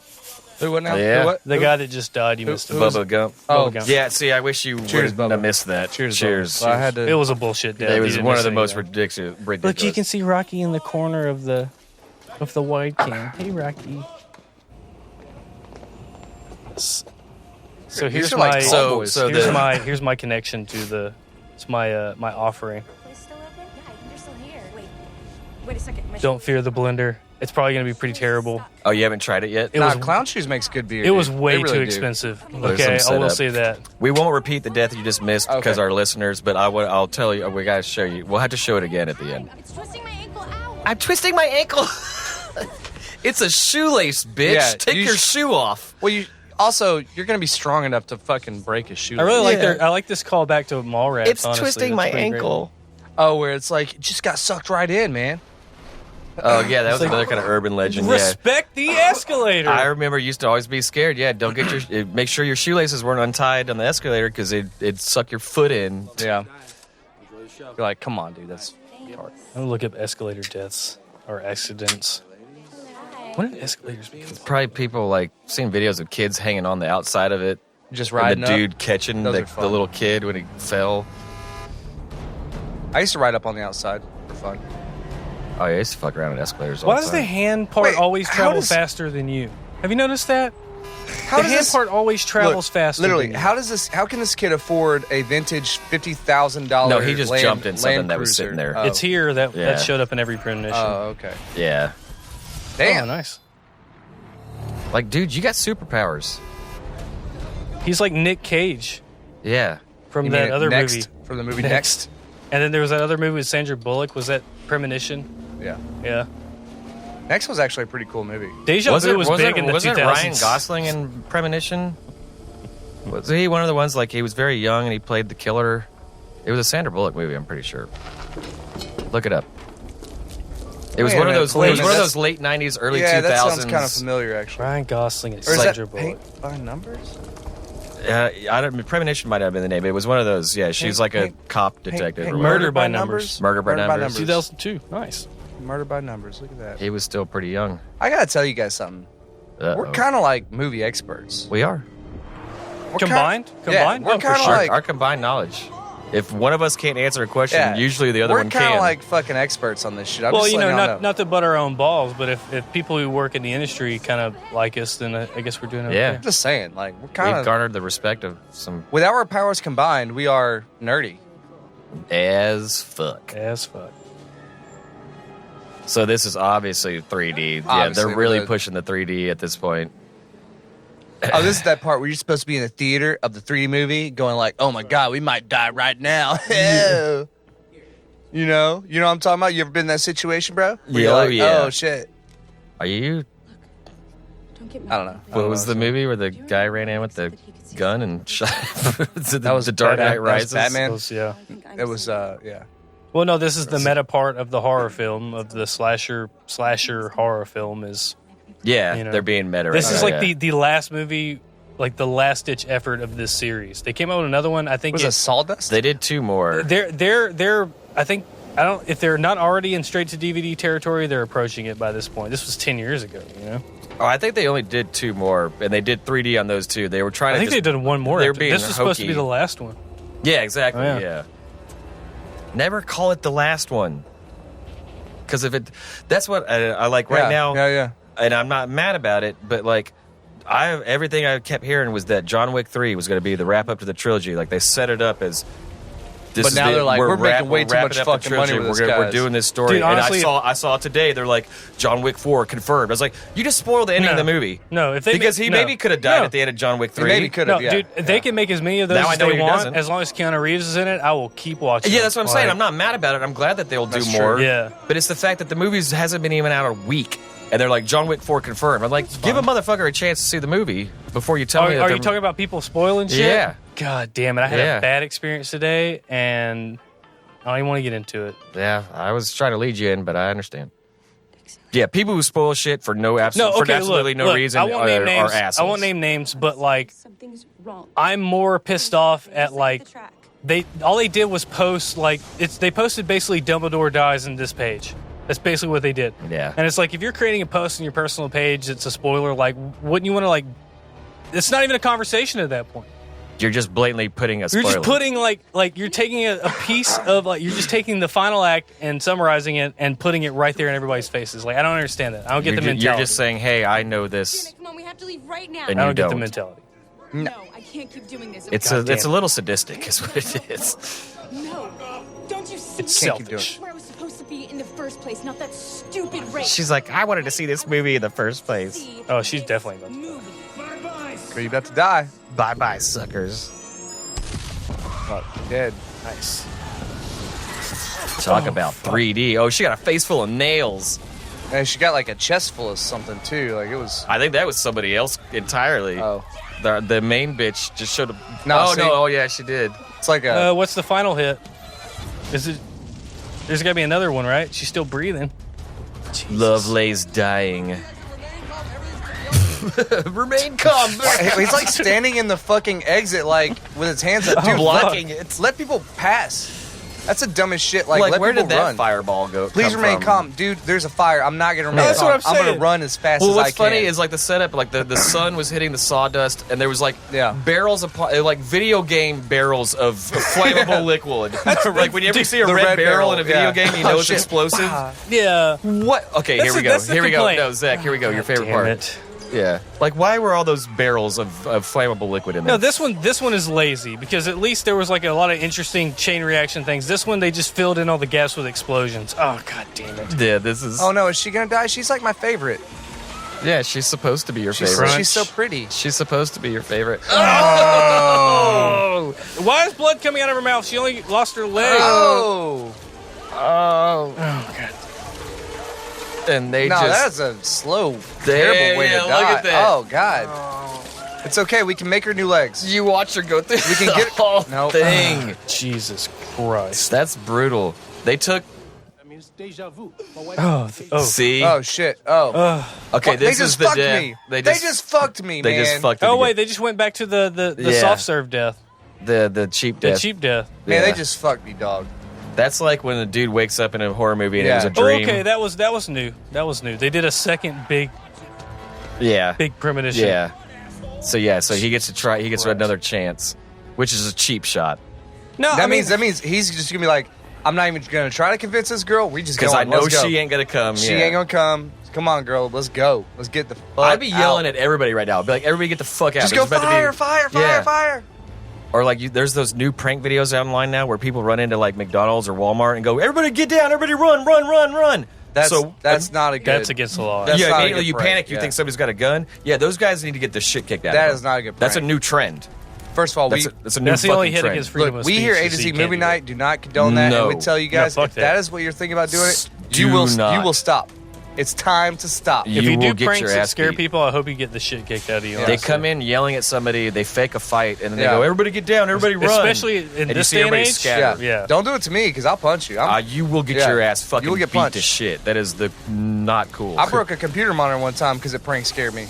Who what now? Yeah. Who what? The guy that just died. You missed him. Bubba Gump. Oh, Bubba Gump. Yeah, see, I wish you Cheers, wouldn't have Bubba. missed that. Cheers. Well, I had to. It was a bullshit death. It He was didn't one miss of the most anything. ridiculous. Look, you can see Rocky in the corner of the wide cam. Hey, Rocky. So These here's are like my tall boys. here's my connection to the it's my my offering. Place still open? Yeah, I think they're still here. Wait a second. My Don't fear the blender. It's probably gonna be pretty terrible. Oh, you haven't tried it yet? It was Clown Shoes makes good beer. it was dude. way They really too do. expensive. There's Okay, some I will setup. say that. We won't repeat the death you just missed because Okay. our listeners, but I'll tell you. We gotta show you. We'll have to show it again at the end. It's twisting my ankle out. I'm twisting my ankle. It's a shoelace, bitch. Yeah, Take you your sh- shoe off. Well, you're gonna be strong enough to fucking break a shoe. I really like Yeah. I like this callback to Mallrats. It's honestly. twisting That's my pretty great. ankle. Oh, where it's like it just got sucked right in, man. Oh yeah, that was like- another kind of urban legend. Yeah. Respect the escalator. I remember used to always be scared. Yeah, don't get your make sure your shoelaces weren't untied on the escalator because it'd suck your foot in. Yeah. You're like, come on, dude. That's hard. I'm gonna look up escalator deaths or accidents. When did escalators become? Probably people like seeing videos of kids hanging on the outside of it. Just And riding the up. dude catching Those the are fun. little kid when he fell. I used to ride up on the outside for fun. Oh, yeah, I used to fuck around in escalators all Why the does time. the hand part Wait, always how travel does- faster than you? Have you noticed that? How The does hand this part always travels Look, faster. Literally, than you. how can this kid afford a vintage $50,000? No, he just jumped in something that was Cruiser? sitting there. Oh. It's here that Yeah. showed up in every premonition. Oh, okay. Yeah. Damn. Oh, nice. Like, dude, you got superpowers. He's like Nick Cage Yeah. from You mean that other Next, movie. from the movie Next. Next. And then there was that other movie with Sandra Bullock. Was that Premonition? Yeah. Yeah. Next was actually a pretty cool movie. Deja Vu was big in the wasn't 2000s. Ryan Gosling in Premonition? Was he one of the ones, like, he was very young and he played the killer? It was a Sandra Bullock movie, I'm pretty sure. Look it up. It was Wait a one of minute, those. wait a It was one of minute, those late '90s, early yeah, 2000s. that sounds kind of familiar, actually. Ryan Gosling and Or is Sandra that Bullock. Paint by Numbers? I don't. Premonition might have been the name. It was one of those. Yeah, she's like a Paint- cop detective. or Murder whatever. by Numbers. Murder by Numbers. 2002. Nice. Murder by Numbers. Look at that. He was still pretty young. I gotta tell you guys something. Uh-oh. We're kind of like movie experts. We are. We're Combined? Yeah, Combined? we're Oh, for kind of sure. like Our combined knowledge. If one of us can't answer a question, yeah, usually the other we're one kind can. of like fucking experts on this shit. I'm Well, just you know, letting y'all not to butt our own balls, but if people who work in the industry kind of like us, then I guess we're doing okay. Yeah. I'm just saying, like we're We've kind of garnered the respect of some with our powers combined, we are nerdy. as fuck. As fuck. So this is obviously 3D. Yeah, Obviously, they're really with the- pushing the 3D at this point. Oh, this is that part where you're supposed to be in the theater of the 3D movie, going like, "Oh my god, we might die right now." You know what I'm talking about? You ever been in that situation, bro? Where you're Yeah, like, yeah. Oh shit. Are you? Don't get I don't know. What was the movie where the guy ran in with the gun and shot? That was The Dark Batman. Knight That was Rises. Batman. Those- yeah. It was yeah. Well, no, this is the meta part of the horror film, of the slasher horror film is... Yeah, You know. they're being meta. This right is now, like yeah. the last movie, like the last ditch effort of this series. They came out with another one. I think Was it Sawdust? They did two more. they're I think I don't if they're not already in straight to DVD territory, they're approaching it by this point. This was 10 years ago, you know. Oh, I think they only did two more, and they did 3D on those two. They were trying I to. think they just, did one more. They're after- being this was supposed to be hokey. the last one. Yeah, exactly. Oh, yeah. Yeah. Never call it the last one, because if it, that's what I like right now. Yeah. And I'm not mad about it, but like, everything I kept hearing was that John Wick 3 was going to be the wrap up to the trilogy. Like they set it up as This But is now the- they're like, we're making way we're too wrapping much up the fucking money trilogy. with this, We're guys. doing this story. Dude, honestly- and I saw today, they're like, John Wick 4 confirmed. I was like, you just spoiled the ending of the movie. No, if they Because make- he no. maybe could have died No. at the end of John Wick 3. maybe could have. No, dude, they can make as many of those Now I as know they he want. doesn't. As long as Keanu Reeves is in it, I will keep watching. Yeah, that's what I'm saying. Like, I'm not mad about it. I'm glad that they'll That's do true. more. Yeah. But it's the fact that the movie hasn't been even out a week. And they're like, John Wick 4 confirmed. I'm like, give a motherfucker a chance to see the movie before you tell me that Are they're- you talking about people spoiling shit? Yeah. God damn it! I had Yeah. a bad experience today, and I don't even want to get into it. Yeah, I was trying to lead you in, but I understand. Yeah, people who spoil shit for no absolutely no reason I won't name are names. assholes. I won't name names, but like, Something's wrong. I'm more pissed off at like The track. all they did was post like they posted basically Dumbledore dies in this page. That's basically what they did. Yeah. And it's like if you're creating a post on your personal page that's a spoiler, like wouldn't you want to like? It's not even a conversation at that point. You're just blatantly putting a spoiler. You're just putting like you're taking a piece of like you're just taking the final act and summarizing it and putting it right there in everybody's faces. Like I don't understand that. I don't get the mentality. You're just saying, hey, I know this. Come on, we have to leave right now. And I you don't get the don't. mentality. No, I can't keep doing this. It's God damn a it. little sadistic, is what it is. No, don't you see? It's Can't keep doing selfish. Where I was supposed to be in the first place, not that stupid race. She's like, I wanted to see this movie in the first place. Oh, she's definitely about to. Movie. Are you about to die? Bye bye, suckers. Oh, dead. Nice. Talk about 3D. Oh, she got a face full of nails. And she got like a chest full of something too. Like it was. I think that was somebody else entirely. Oh, The main bitch just showed up. No, oh, see- no. Oh, yeah, she did. it's like a. What's the final hit? Is it? There's got to be another one, right? She's still breathing. Jesus. Love lays dying. Remain calm. He's like standing in the fucking exit, like with his hands up, dude. blocking it. Let people pass. That's the dumbest shit. Like, let where people did that run. fireball go? Please come remain from? calm, dude. There's a fire. I'm not gonna remain That's calm. what I'm gonna saying. run as fast Well, as what's I can. funny is like the setup, like the sun was hitting the sawdust, and there was like Yeah. barrels of like video game barrels of flammable liquid. Like when you ever see a the red red barrel in a video yeah. game, you know Oh, it's shit. explosive. Yeah. What? Okay, That's here we the- go. that's the Here we go. complaint. No, Zach, here we go. Your favorite Damn part. it. Yeah. Like, why were all those barrels of flammable liquid in there? No, this one is lazy because at least there was like a lot of interesting chain reaction things. This one they just filled in all the gaps with explosions. Oh god damn it! Yeah, this is. Oh no, is she gonna die? She's like my favorite. Yeah, she's supposed to be your She's, favorite. she's so pretty. She's supposed to be your favorite. Oh, why is blood coming out of her mouth? She only lost her leg. Oh, Oh. Oh god. And they no, just. that's a slow, There, terrible way yeah, to look die. at that. Oh god, it's okay. We can make her new legs. You watch her go through We can the get- whole No. thing. Jesus Christ. That's brutal. They took. I mean, it's deja vu. My wife Oh. See. Oh shit. Oh, okay, What? this they is just the fucked death. me. They They just. just fucked me, They man. just fucked. it Oh again. wait, they just went back to the Yeah. soft serve death, the cheap the death. cheap death. Man, Yeah. they just fucked me, dog. That's like when a dude wakes up in a horror movie and Yeah. it was a Oh, dream. okay, that was new. That was new. They did a second big Yeah. premonition. Yeah. So he gets to try. He gets another chance, which is a cheap shot. No, That means he's just gonna be like, I'm not even gonna try to convince this girl. We just Because go. I know Let's go. she ain't gonna come. She yeah. ain't gonna come. Come on, girl. Let's go. Let's get the fuck. I'd be yelling out. at everybody right now. I'd be like, everybody get the fuck out. Just There's go about to be- fire, Yeah. fire. Or like there's those new prank videos online now where people run into like McDonald's or Walmart and go, everybody get down, everybody run. That's not a good. that's against the law. That's yeah, not a immediately good you prank, panic. You yeah. think somebody's got a gun. Yeah, those guys need to get the shit kicked out That of them. is not a good That's a prank. new trend. First of all, That's a new That's the only fucking hit trend. against freedom look, of we speech. here A is to that Z you can't Movie do that. Night do not condone that, No. and we tell you guys No, fuck if that. that is what you're thinking about doing it, Do you will not. stop. It's time to stop. If you will do get pranks your that ass scare beat. people, I hope you get the shit kicked out of you. They honestly. come in yelling at somebody, they fake a fight, and then they Yeah. go, everybody get down, everybody run. Especially in and you this see day and everybody age. scatter. Yeah. Yeah. Don't do it to me because I'll punch you. You will get Yeah. your ass fucking You will get beat punched. to shit. That is the not cool. I broke a computer monitor one time because it prank scared me.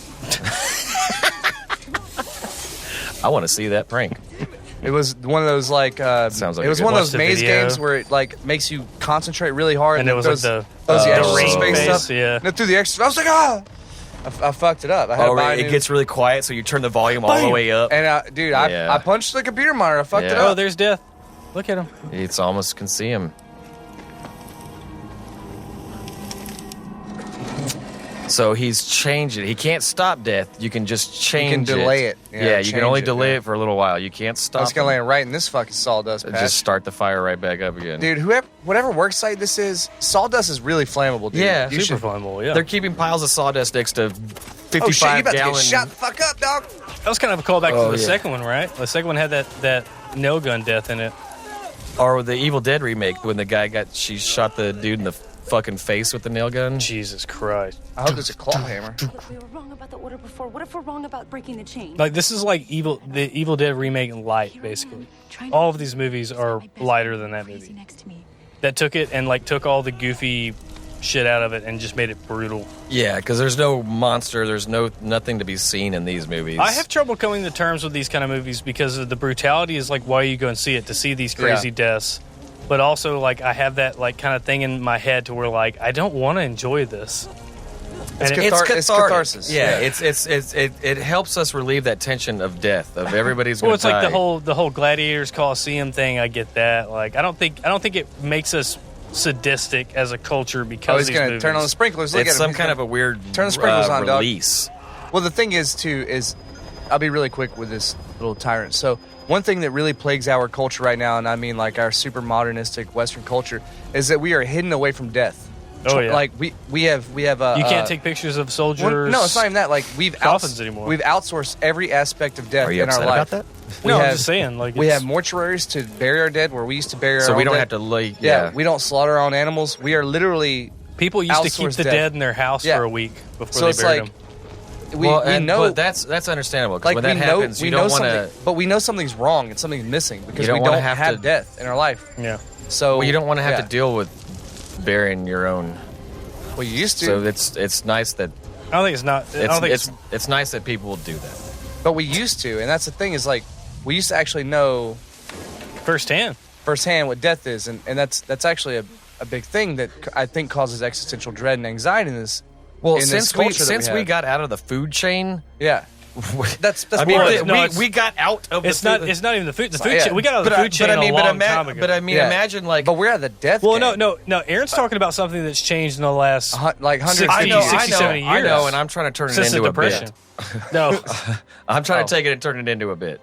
I want to see that prank. It was one of those like Sounds like it was a good one of Watch those the maze video. games where it like makes you concentrate really hard And it was like throws the the extra ring space face, stuff. yeah. And it threw the extra. I was like, ah, I fucked it up. I had to buy a it new- gets really quiet, so you turn the volume all the way up. and dude, Yeah. I punched the computer monitor. I fucked it Yeah. Oh, up. there's death. Look at him. It's almost can see him. So he's changed it. He can't stop death. You can just change it. delay it. Yeah, you change can only it, delay yeah. it for a little while. You can't stop I was gonna it. land right in this fucking sawdust patch. Just start the fire right back up again. Dude, whatever work site this is, sawdust is really flammable, dude. Yeah, you Super should. flammable, yeah. They're keeping piles of sawdust next to 55 Oh shit, you about gallon. to get shot the fuck up, dog. That was kind of a callback Oh, to the yeah. second one, right? The second one had that nail gun death in it. Or the Evil Dead remake when the guy she shot the dude in the fucking face with the nail gun. Jesus Christ. I hope there's a claw hammer. Look, we were wrong about the order before. What if we're wrong about breaking the chain? Like, this is like the Evil Dead remake light, basically. All of these movies are lighter than that movie. That took it and like took all the goofy shit out of it and just made it brutal. Yeah, because there's no monster, there's nothing to be seen in these movies. I have trouble coming to terms with these kind of movies because of the brutality is like why you go and see it, to see these crazy deaths. But also, like, I have that like kind of thing in my head to where like I don't want to enjoy this. It's And cathartic. catharsis. Yeah, it helps us relieve that tension of death of everybody's well, going it's to die. like the whole Gladiators Coliseum thing. I get that. Like, I don't think it makes us sadistic as a culture because Oh, he's these gonna movies. turn on the sprinklers. Look It's at him. some He's kind gonna of a weird turn the sprinklers on, dog. release. Well, the thing is, too, is I'll be really quick with this little tyrant. So one thing that really plagues our culture right now, and I mean like our super modernistic Western culture, is that we are hidden away from death. Oh, yeah. Like we have You can't take pictures of soldiers. Well, no, it's not even that. Like we've coffins anymore. We've outsourced every aspect of death Are you in our upset life. about that? No, I'm just saying, like, we it's- have mortuaries to bury our dead where we used to bury our So own we don't dead. have to lay. Yeah, we don't slaughter our own animals. We are literally People used to keep outsourced the death. dead in their house Yeah. for a week before So they it's buried like them. we know. but that's understandable because Like when that we know, happens, we you know don't want something, to. but we know something's wrong and something's missing because don't we wanna don't have have to- death in our life. Yeah. So Well, you don't want to have yeah. to deal with burying your own. Well, you used to, So it's nice that I don't think it's not. I don't think it's nice that people will do that. but we used to, and that's the thing is like we used to actually know firsthand what death is, and that's actually a big thing that I think causes existential dread and anxiety in this. Well, in this since culture that we have. got out of the food chain, yeah, that's I mean, more Well, of it. no, it's- we got out of it's the not. food. It's not even the food. The food Yeah. chain. We got out of the food chain a long time ago. But I mean, Yeah. imagine like. But we're at the death. well, game. no. Aaron's talking about something that's changed in the last Like 160 I know, years. 60, 70 I years. know, and I'm trying to turn it since the into a depression. bit. No, I'm trying Oh. to take it and turn it into a bit.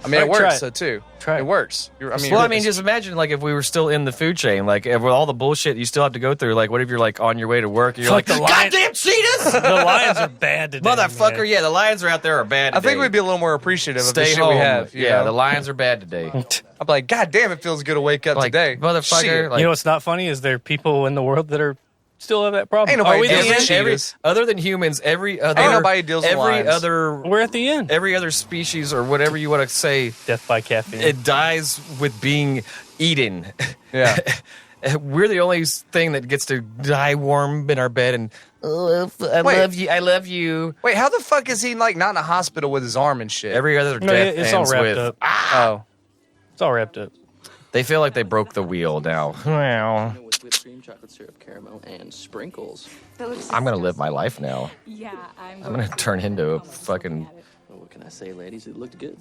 I mean, it Try works it. so too. Try it. It works. Well, I mean, just imagine like if we were still in the food chain, like with all the bullshit you still have to go through. Like, what if you're like on your way to work? And you're like, Fuck the lion- goddamn cheetahs, the Lions are bad today, motherfucker! man. Yeah, the lions are out there are bad. I think today. we'd be a little more appreciative of the Stay shit home. we have. you Yeah, know? the lions are bad today. I'm like, God damn, it feels good to wake up Like, today. motherfucker, Shit. like- You know what's not funny is there are people in the world that are still have that problem. Ain't nobody Are we deals the with end? cheetahs. Other than humans, every other nobody deals with lions. We're at the end. every other species or whatever you want to say, Death by caffeine. it dies with being eaten. Yeah. We're the only thing that gets to die warm in our bed and I Wait. love you. I love you. Wait, how the fuck is he like not in a hospital with his arm and shit? Every other No, death it's all ends wrapped with up. oh, It's all wrapped up. they feel like they broke the wheel now. Well, With whipped cream, chocolate syrup, caramel, and sprinkles. I'm gonna live my life now. Yeah, I'm gonna turn into a fucking. Well, what can I say, ladies? It looked good.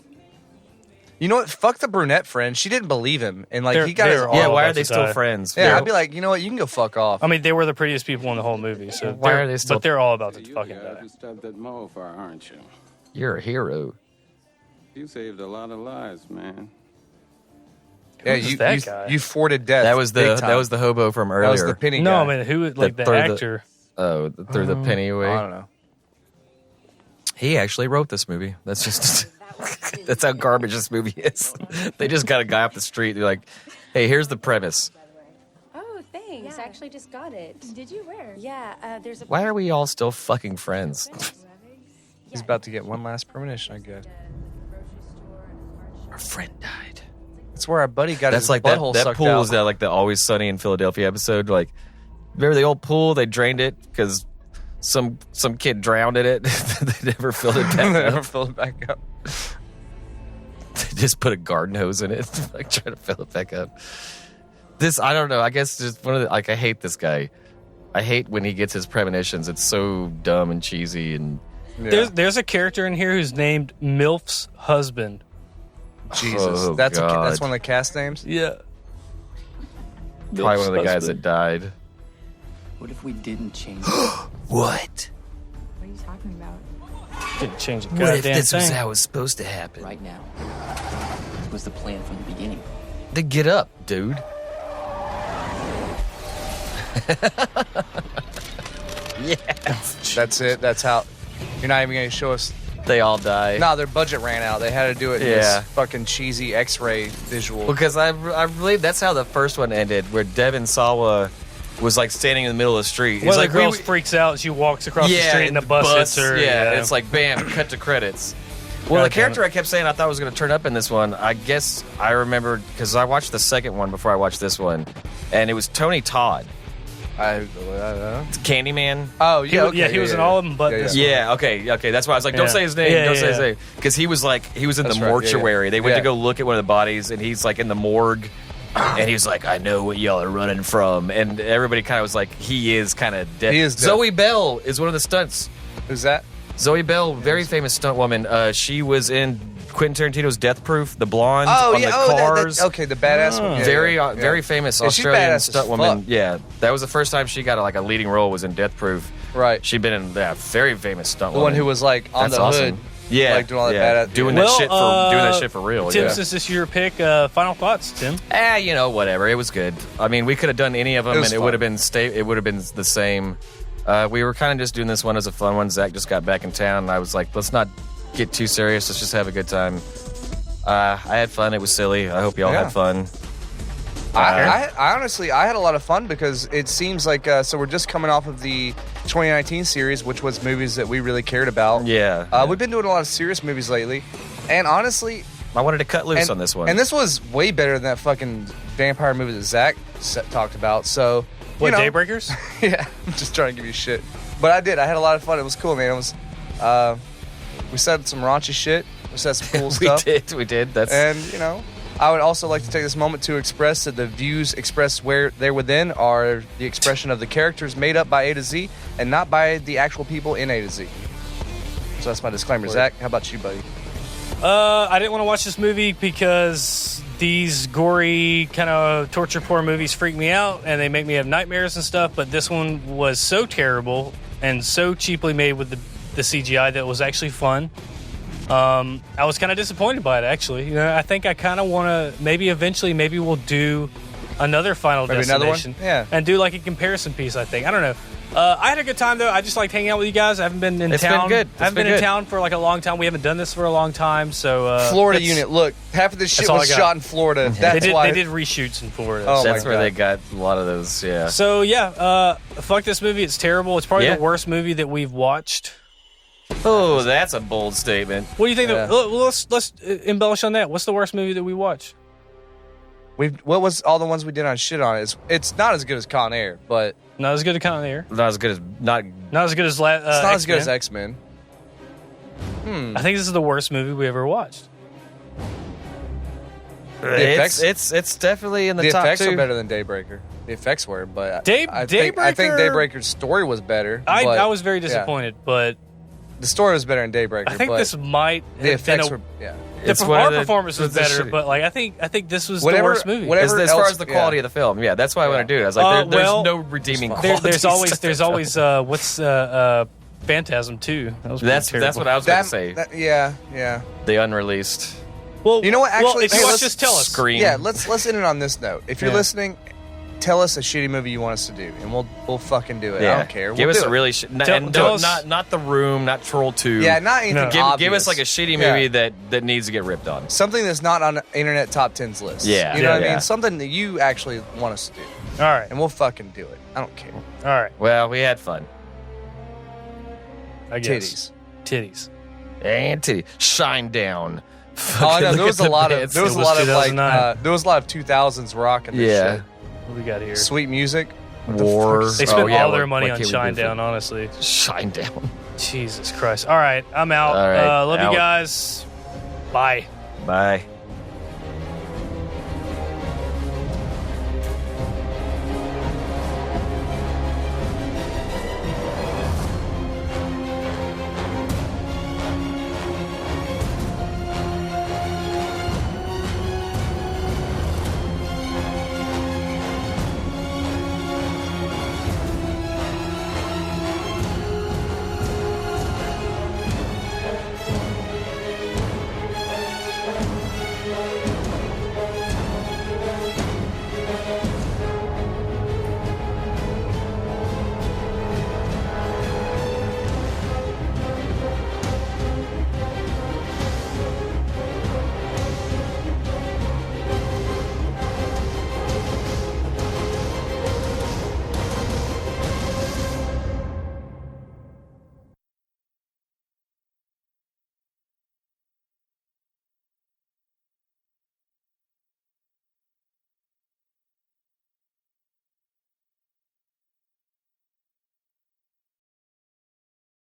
you know what? Fuck the brunette friend. She didn't believe him, and like They're- he got his they're arm. Yeah, all why about are they to still die. friends? Yeah, I'd be like, you know what? You can go fuck off. I mean, they were the prettiest people in the whole movie. So Why they're- are they still- But they're all about to You fucking guys die. who stopped that mofar, aren't you? You're a hero. You saved a lot of lives, man. yeah, Who's you that you, guy? you thwarted death. That was big the time. that was the hobo from That was earlier. the penny No, guy. I mean, who like the through the- actor? Threw the penny away. I don't know. He actually wrote this movie. That's just that's how garbage this movie is. They just got a guy off the street. They're like, "Hey, here's the premise. Oh, thanks. I actually just got it. Did you? Where? Yeah, there's a. Why are we all still fucking friends?" He's about to get one last premonition, I guess. Our friend died. That's where our buddy got That's his like that. butthole That sucked pool out. is that like the Always Sunny in Philadelphia episode. Like, remember the old pool? They drained it because some kid drowned in it. They never filled it back Never up. filled it back up. They just put a garden hose in it, like trying to fill it back up. This, I don't know. I guess just one of the, like, I hate this guy. I hate when he gets his premonitions. It's so dumb and cheesy. And Yeah. There's a character in here who's named MILF's husband. Jesus, Oh, that's God. that's one of the cast names. Yeah. probably one of the guys that died. What if we didn't change? What? talking about? Didn't change a goddamn thing. how it was supposed to happen? Right now. This was the plan from the beginning. Then get up, dude. Yes. That's it. That's how. You're not even going to show us. They all die. Nah, their budget ran out. They had to do it in Yeah. this fucking cheesy X-ray visual. Because I believe that's how the first one ended, where Devin Sawa was like standing in the middle of the street. He's Well, like, the girl freaks out. She walks across the street and the bus hits her. Yeah, and it's like, bam, cut to credits. Well, God the character I kept saying I thought was going to turn up in this one, I guess I remembered because I watched the second one before I watched this one, and it was Tony Todd, Candyman. Oh, yeah, He, he was in all of them, but this Yeah, okay. That's why I was like, don't Yeah. say his name, Yeah, don't yeah, say his yeah. name. Because he was in That's the right, yeah, mortuary. yeah. They went Yeah. to go look at one of the bodies, and he's like in the morgue, and he was like, I know what y'all are running from. And everybody kind of was like, he is kind of dead. He is dead. Zoe Bell is one of the stunts. Who's that? Zoe Bell, very famous stunt woman. She was in Quentin Tarantino's Death Proof, the blonde Oh, on yeah. the Oh, cars. okay, the badass one. Yeah, very yeah. very famous Yeah, she's Australian badass as stunt woman. fuck. Yeah, that was the first time she got a leading role was in Death Proof. Right. She'd been in very famous stunt The woman. one who was like on That's the awesome. hood. Yeah, Like doing all that yeah. badass. doing yeah. that shit for real. Tim, yeah. since this is your pick, final thoughts, Tim? Whatever. It was good. I mean, we could have done any of them, It was and it fun. would have been it would have been the same. We were kind of just doing this one as a fun one. Zach just got back in town, and I was like, let's not get too serious. Let's just have a good time. I had fun. It was silly. I hope y'all Yeah. had fun. I honestly, I had a lot of fun because it seems like so we're just coming off of the 2019 series, which was movies that we really cared about. Yeah. We've been doing a lot of serious movies lately, and honestly, I wanted to cut loose and, on this one. and this was way better than that fucking vampire movie that Zach talked about. So, What, you know, Daybreakers? yeah, I'm just trying to give you shit, but I did. I had a lot of fun. It was cool, man. It was. We said some raunchy shit. We said some cool stuff. We did. That's And, you know, I would also like to take this moment to express that the views expressed where they're within are the expression of the characters made up by A to Z and not by the actual people in A to Z. So that's my disclaimer. Zach, how about you, buddy? I didn't want to watch this movie because these gory kind of torture porn movies freak me out and they make me have nightmares and stuff. But this one was so terrible and so cheaply made with the CGI that it was actually fun. I was kind of disappointed by it, actually. You know, I think I kind of want to maybe we'll do another Final Maybe another one? Destination, Yeah. and do like a comparison piece. I think I don't know. I had a good time though. I just liked hanging out with you guys. I haven't been in It's town. been good. I haven't been in town for like a long time. We haven't done this for a long time. So Florida that's- unit. Look, half of this shit that's all was I got. shot in Florida. That's why. They did reshoots in Florida. Oh, that's my where God. they got a lot of those. Yeah. So yeah, fuck this movie. It's terrible. It's probably Yeah. the worst movie that we've watched. Oh, that's a bold statement. What do you think? Yeah. Let's embellish on that. What's the worst movie that we watched? What was all the ones we did on shit on it? It's not as good as Con Air, but Not as good as Con Air. Not as good as Not as good as it's not as good as X-Men. X-Men. I think this is the worst movie we ever watched. It's definitely in the top effects two. are better than Daybreaker. The effects were, but I think Daybreaker- Daybreaker's story was better. I but, was very yeah. disappointed, but The story was better in Daybreaker. I think but this might the have been effects a, were It's the, one of our the- performance was the better, shitty- but like I think this was Whatever- the worst movie. whatever- As far else- as the quality yeah. of the film, yeah, that's why I want to do it. I was like, there's well, no redeeming There- quality. there's always what's Phantasm 2. That was pretty that's terrible. what I was going to say. Yeah. The unreleased Well, You know what? well, Actually, if you hey, watch let's this, tell us. Scream. Yeah, let's end it on this note. If you're Yeah. listening, tell us a shitty movie you want us to do, and we'll fucking do it. Yeah. I don't care. Give We'll us do a it. really Tell us- not The Room, not Troll 2. Yeah, not anything No. obvious. Give us like a shitty Yeah. movie that needs to get ripped on. Something that's not on internet top 10s list. Yeah. You know what I Yeah. mean? Something that you actually want us to do, All right, and we'll fucking do it. I don't care. all right. Well, we had fun. I guess. Titties. And titty. Shine Down. Oh, I know. Look There was at a the lot of bits. there was It a was lot of like 2009. there was a lot of 2000s rocking this Yeah. shit. What we got here? Sweet music. What the War. fuck is They that? spent Oh, yeah, all their what- money what on can we Shine do for- Down, honestly. Shine Down. Jesus Christ. All right, I'm out. All right, Love out. you guys. Bye. Bye.